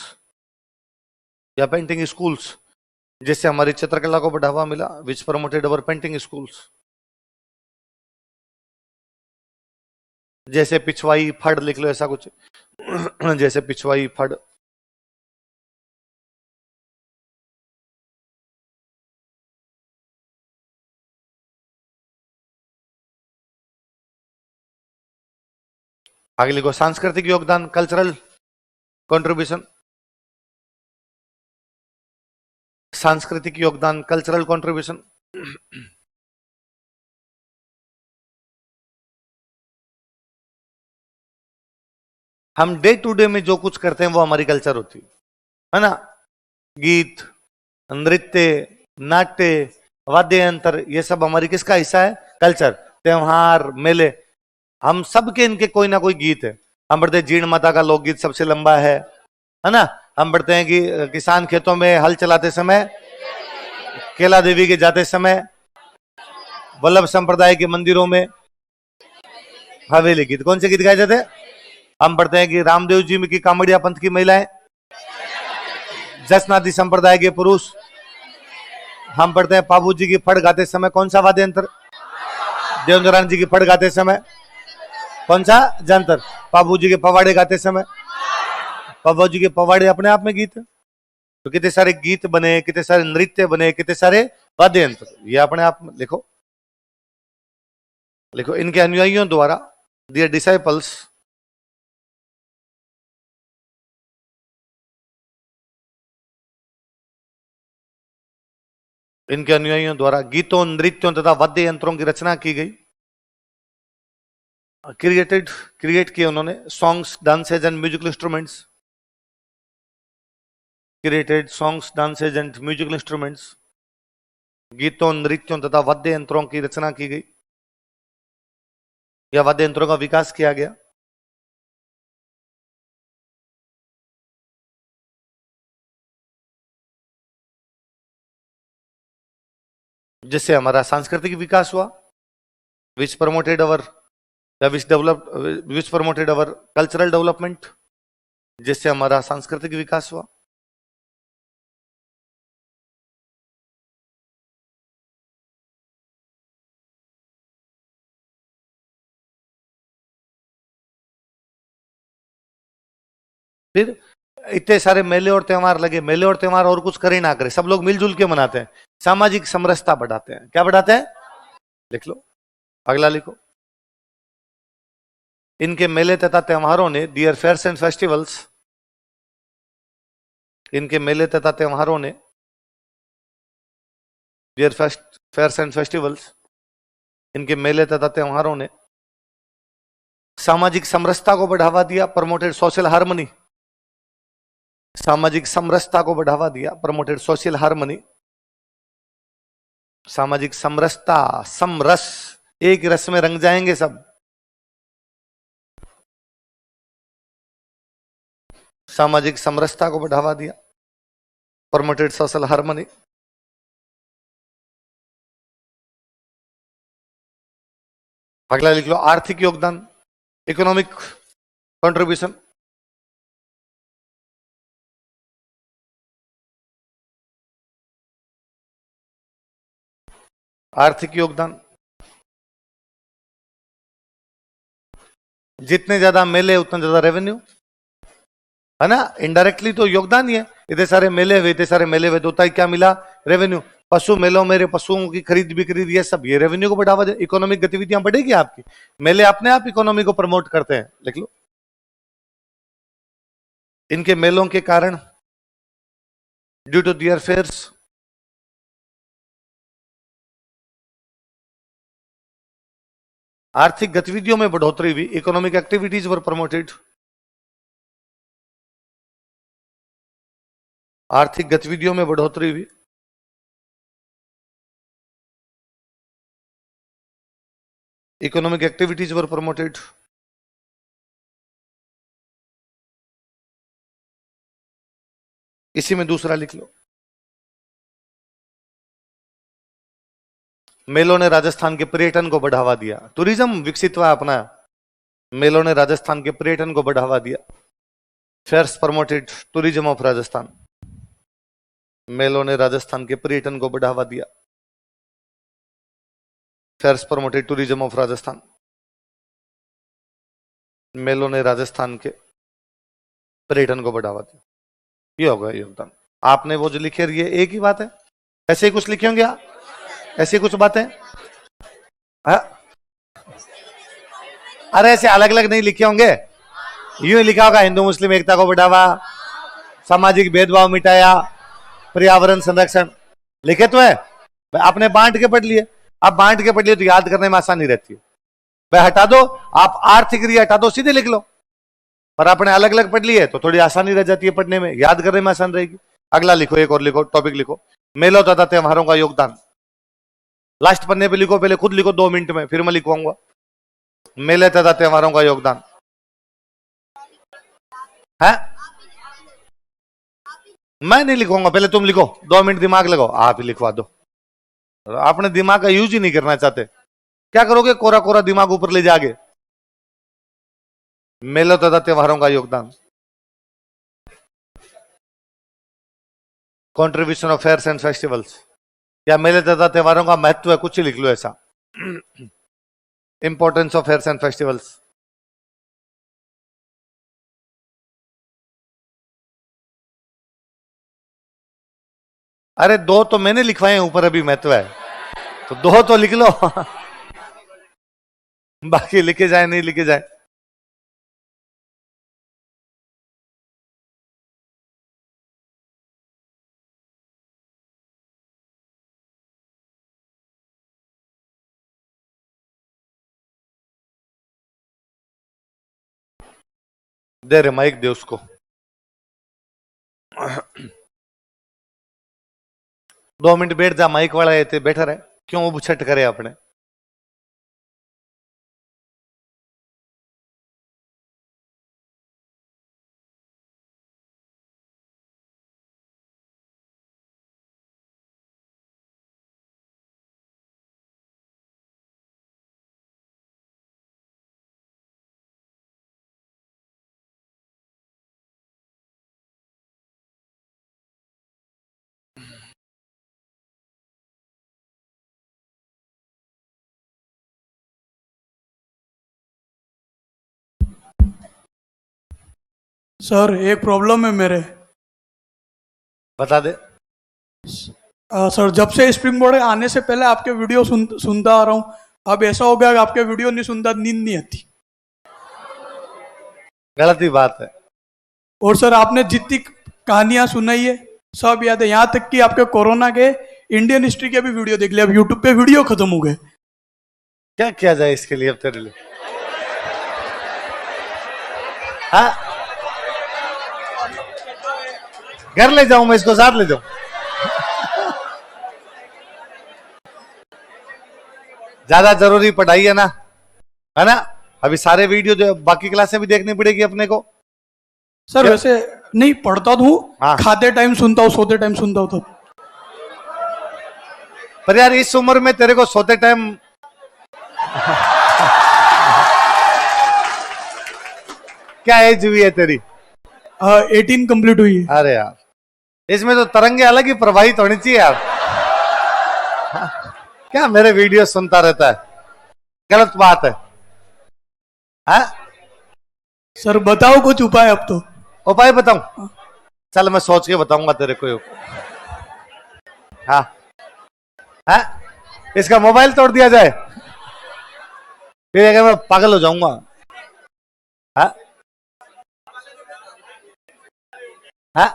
या पेंटिंग स्कूल्स, जिससे हमारी चित्रकला को बढ़ावा मिला। विच प्रमोटेड अवर पेंटिंग स्कूल्स। जैसे पिछवाई फड़ लिख लो, ऐसा कुछ जैसे पिछवाई फड़। आगे लिखो। सांस्कृतिक योगदान, कल्चरल कंट्रीब्यूशन। सांस्कृतिक योगदान, कल्चरल कंट्रीब्यूशन। हम डे टू डे में जो कुछ करते हैं वो हमारी कल्चर होती है ना। गीत, नृत्य, नाट्य, वाद्य यंत्र, ये सब हमारी किसका हिस्सा है? कल्चर। त्योहार, मेले, हम सबके इनके कोई ना कोई गीत है। हम पढ़ते हैं जीण माता का लोकगीत सबसे लंबा है ना। हम पढ़ते हैं कि किसान खेतों में हल चलाते समय, केला देवी के जाते समय, वल्लभ संप्रदाय के मंदिरों में हवेली गीत। कौन से गीत गाए जाते हैं? हम पढ़ते हैं कि रामदेव जी में की कामड़िया पंथ की महिलाएं, जसनादी संप्रदाय के पुरुष। हम पढ़ते हैं पाबू जी की फड़ गाते समय कौन सा वाद्य यंत्र? देवेंद्र जी की फड़ गाते समय कौन सा जंतर? पाबू जी के पवाड़े गाते समय, पाबू जी के पवाड़े अपने आप में गीत है। तो कितने सारे गीत बने, कितने सारे नृत्य बने, कितने सारे वाद्य यंत्र, ये अपने आप में लिखो। लिखो। इनके अनुयायियों द्वारा, डियर डिसाइपल्स, इनके अनुयायियों द्वारा गीतों, नृत्यों तथा वाद्य यंत्रों की रचना की गई। क्रिएट किए उन्होंने songs, dances and musical instruments. Created songs, dances and musical instruments. गीतों, नृत्यों तथा वाद्य यंत्रों की रचना की गई या वाद्य यंत्रों का विकास किया गया। जिससे हमारा सांस्कृतिक विकास हुआ। विच प्रमोटेड अवर विच प्रमोटेड अवर कल्चरल डेवलपमेंट, जिससे हमारा सांस्कृतिक विकास हुआ। फिर इतने सारे मेले और त्योहार लगे। मेले और त्योहार और कुछ करे ना करे, सब लोग मिलजुल के मनाते हैं। सामाजिक समरसता बढ़ाते हैं। क्या बढ़ाते हैं? लिख लो। अगला लिखो। इनके मेले तथा त्योहारों ने, डियर फेयर्स एंड फेस्टिवल्स, इनके मेले तथा त्योहारों ने, डियर फेयर्स एंड फेस्टिवल्स, इनके मेले तथा त्योहारों ने सामाजिक समरसता को बढ़ावा दिया। Promoted social harmony. सामाजिक समरसता को बढ़ावा दिया। Promoted social harmony. सामाजिक समरसता, समरस, एक रस में रंग जाएंगे सब। सामाजिक समरसता को बढ़ावा दिया। Promoted social harmony. अगला लिख लो। आर्थिक योगदान, इकोनॉमिक कंट्रीब्यूशन। आर्थिक योगदान। जितने ज्यादा मेले उतना ज्यादा रेवेन्यू। है ना, इनडायरेक्टली तो योगदान ही है। इतने सारे मेले हुए तो होता है क्या मिला, रेवेन्यू। पशु मेलों मेरे पशुओं की खरीद बिक्री, ये सब ये रेवेन्यू को बढ़ावा दे, इकोनॉमिक गतिविधियां बढ़ेगी आपकी। मेले अपने आप इकोनॉमी को प्रमोट करते हैं, लिख लो। इनके मेलों के कारण ड्यू टू दियर फेयर्स आर्थिक गतिविधियों में बढ़ोतरी हुई, इकोनॉमिक एक्टिविटीज वर प्रमोटेड। आर्थिक गतिविधियों में बढ़ोतरी हुई, इकोनॉमिक एक्टिविटीज वर प्रमोटेड। इसी में दूसरा लिख लो, मेलों ने राजस्थान के पर्यटन को बढ़ावा दिया, टूरिज्म विकसित हुआ अपना। मेलों ने राजस्थान के पर्यटन को बढ़ावा दिया, fairs promoted tourism of Rajasthan. मेलों ने राजस्थान के पर्यटन को बढ़ावा दिया, fairs promoted tourism of Rajasthan. मेलों ने राजस्थान के पर्यटन को बढ़ावा दिया, ये होगा योगदान। आपने वो जो लिखे ये एक ही बात है, ऐसे ही कुछ लिखे होंगे आप, ऐसी कुछ बातें। अरे ऐसे अलग अलग नहीं लिखे होंगे, यूं ही लिखा होगा, हिंदू मुस्लिम एकता को बढ़ावा, सामाजिक भेदभाव मिटाया, पर्यावरण संरक्षण। लिखे तो है, आपने बांट के पढ़ लिए। अब बांट के पढ़ लिए तो याद करने में आसानी रहती है। भाई हटा दो, आप आर्थिक क्रिया हटा दो, सीधे लिख लो। पर आपने अलग अलग पढ़ लिए तो थोड़ी आसानी रह जाती है पढ़ने में, याद करने में आसान रहेगी। अगला लिखो, एक और लिखो, टॉपिक लिखो, मेलों तथा त्योहारों का योगदान। लास्ट पन्ने पे लिखो, पहले खुद लिखो 2 मिनट में, फिर मैं लिखवाऊंगा। मेले तथा त्योहारों का योगदान है, मैं नहीं लिखवाऊंगा, पहले तुम लिखो, 2 मिनट दिमाग लगाओ, आप ही लिखवा दो। आपने दिमाग का यूज ही नहीं करना चाहते, क्या करोगे, कोरा कोरा दिमाग ऊपर ले जागे। मेलों तथा त्योहारों का योगदान, contribution of fairs and festivals, या मेले तथा त्योहारों का महत्व है, कुछ ही लिख लो ऐसा। Importance of fairs and festivals, अरे 2 तो मैंने लिखवाए हैं ऊपर, अभी महत्व है तो 2 तो लिख लो। बाकी लिखे जाए नहीं लिखे जाए। दे रे माइक, दे उसको। 2 मिनट बैठ जा, माइक वाला है, बैठा रहे, क्यों वो बुछट करे अपने। सर एक प्रॉब्लम है मेरे। बता दे। सर जब से स्प्रिंग बोर्ड आने से पहले आपके वीडियो सुनता आ रहा हूँ, अब ऐसा हो गया कि आपके वीडियो नहीं सुनता, नींद नहीं आती। गलत ही बात है। और सर आपने जितनी कहानियां सुनाई है सब याद है, यहाँ तक कि आपके कोरोना के इंडियन हिस्ट्री के भी वीडियो देख लिया, अब यूट्यूब पे वीडियो खत्म हो गए। क्या किया जाए इसके लिए अब तेरे लिए? हाँ, घर ले जाऊं मैं इसको, साथ ले जाऊं? ज्यादा जरूरी पढ़ाई है ना, अभी सारे वीडियो जो बाकी क्लासें भी देखनी पड़ेगी अपने को। सर वैसे नहीं पढ़ता तो हूँ, हाँ। खाते टाइम सुनता हूँ, सोते टाइम सुनता हूँ। तो पर यार इस उम्र में तेरे को सोते टाइम क्या एज हुई है तेरी? 18 कंप्लीट हुई है। अरे यार इसमें तो तरंगे अलग ही प्रवाहित होनी चाहिए यार। क्या मेरे वीडियो सुनता रहता है, गलत बात है। हाँ? सर बताओ कुछ उपाय अब तो। उपाय बताऊं? चल मैं सोच के बताऊंगा तेरे को। हाँ हाँ, इसका मोबाइल तोड़ दिया जाए, फिर अगर मैं पागल हो जाऊंगा। हाँ हाँ,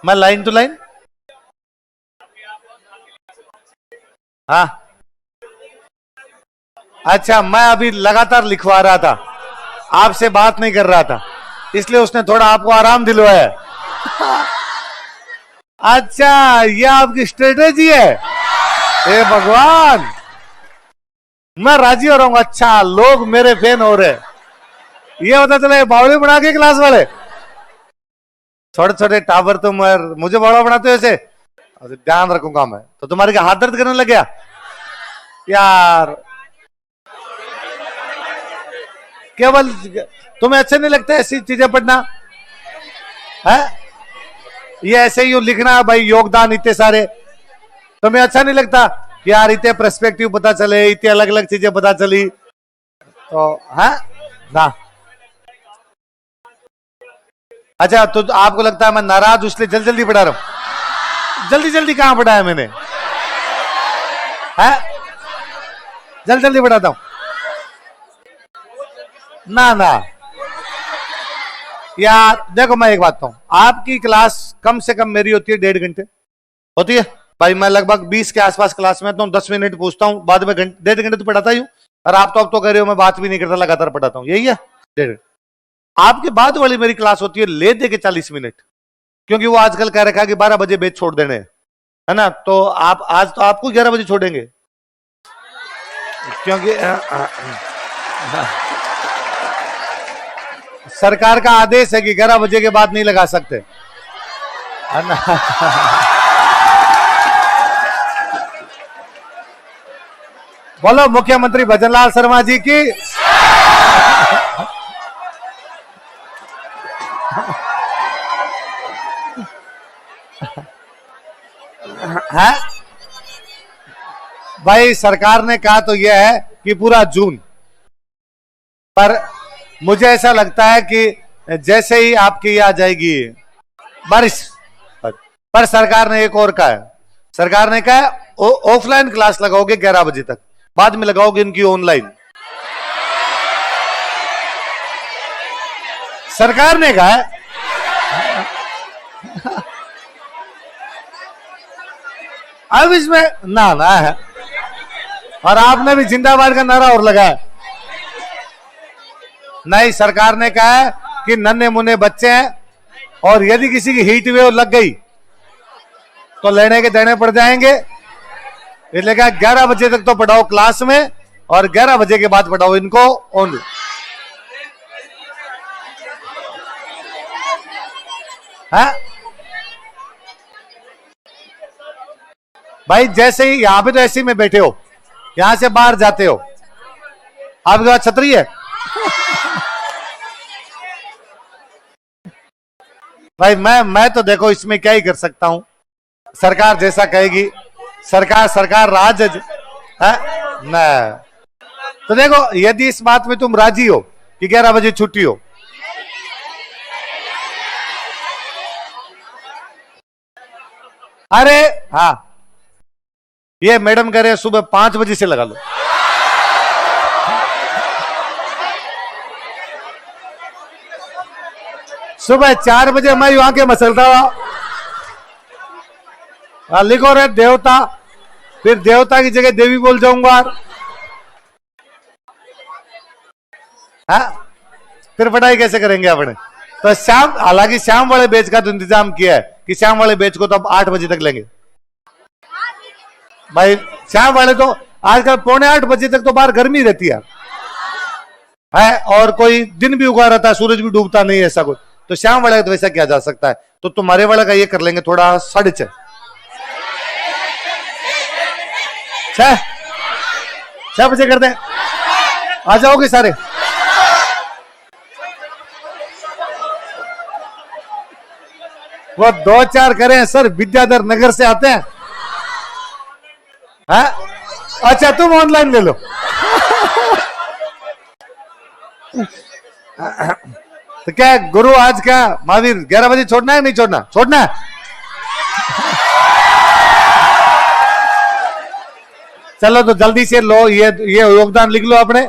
मैं लाइन टू लाइन। हाँ अच्छा, मैं अभी लगातार लिखवा रहा था, आपसे बात नहीं कर रहा था, इसलिए उसने थोड़ा आपको आराम दिलवाया है। अच्छा, ये आपकी स्ट्रेटेजी है? हे भगवान, मैं राजी हो रहा हूं। अच्छा, लोग मेरे फैन हो रहे, ये पता चला बावड़ी बना के क्लास वाले। छोटे छोटे टावर तुम मुझे बड़ा बनाते हो ऐसे, ध्यान रखूंगा मैं। तो तुम्हारे क्या हाथ दर्द करने लग गया यार? केवल तुम्हें अच्छा नहीं लगता ऐसी चीजें पढ़ना है? ये ऐसे ही लिखना भाई, योगदान इतने सारे, तुम्हें अच्छा नहीं लगता कि यार इतने पर्सपेक्टिव पता चले, इतनी अलग अलग चीजें पता चली तो है ना? अच्छा, तो आपको लगता है मैं नाराज इसलिए जल्दी जल्दी पढ़ा रहा हूं? जल्दी जल्दी कहां पढ़ाया मैंने? है जल्दी जल्दी पढ़ाता हूं ना ना यार। देखो मैं एक बात कहूं, आपकी क्लास कम से कम मेरी होती है 1.5 घंटे होती है भाई। मैं लगभग 20 के आसपास क्लास में तो 10 मिनट पूछता हूं, बाद में 1.5 घंटे तो पढ़ाता ही हूं। और आप तो अब तो कह रहे हो मैं बात भी नहीं करता, लगातार पढ़ाता हूं, यही है 1.5। आपके बाद वाली मेरी क्लास होती है ले दे के 40 मिनट, क्योंकि वो आजकल कह रखा है कि 12 बजे बैच छोड़ देने, है ना? तो आप आज तो आपको 11 बजे छोड़ेंगे, क्योंकि सरकार का आदेश है कि 11 बजे के बाद नहीं लगा सकते, है ना? बोलो मुख्यमंत्री भजनलाल शर्मा जी की। है भाई, सरकार ने कहा तो यह है कि पूरा जून, पर मुझे ऐसा लगता है कि जैसे ही आपकी ये आ जाएगी बारिश, पर सरकार ने एक और कहा है, सरकार ने कहा है ऑफलाइन क्लास लगाओगे 11 बजे तक, बाद में लगाओगे इनकी ऑनलाइन। सरकार ने कहा है। अब इसमें ना ना है, और आपने भी जिंदाबाद का नारा और लगाया। नहीं, सरकार ने कहा है कि नन्हे मुन्ने बच्चे हैं, और यदि किसी की हीट वेव लग गई तो लेने के देने पड़ जाएंगे, इसलिए कहा 11 बजे तक तो पढ़ाओ क्लास में, और 11 बजे के बाद पढ़ाओ इनको ओनली। है भाई, जैसे ही यहां पे तो ऐसे ही में बैठे हो, यहां से बाहर जाते हो, आपके पास छतरी है? भाई मैं तो देखो इसमें क्या ही कर सकता हूं, सरकार जैसा कहेगी, सरकार राज है ना। तो देखो, यदि इस बात में तुम राजी हो कि 11 बजे छुट्टी हो, अरे हाँ, ये मैडम कह रहे हैं सुबह 5 बजे से लगा लो। सुबह 4 बजे मैं वहां के मसलता हुआ लिखो रे देवता, फिर देवता की जगह देवी बोल जाऊंगा। हाँ, फिर पढ़ाई कैसे करेंगे अपने? तो शाम, हालांकि शाम वाले बैच का तो इंतजाम किया है कि शाम वाले बैच को तो अब 8 बजे तक लेंगे भाई। शाम वाले तो आजकल 7:45 बजे तक तो बाहर गर्मी रहती है, और कोई दिन भी उगा रहता है, सूरज भी डूबता नहीं है, ऐसा कुछ। तो शाम वाले तो वैसा किया जा सकता है, तो तुम्हारे वाले का ये कर लेंगे थोड़ा 6:30, 6 बजे कर दें, आ जाओगे सारे? वो 2-4 करें सर, विद्याधर नगर से आते हैं। हाँ? अच्छा, तुम ऑनलाइन ले लो। तो क्या है, गुरु आज क्या महावीर 11 बजे छोड़ना है नहीं छोड़ना? छोड़ना है। चलो तो जल्दी से लो, ये योगदान लिख लो अपने।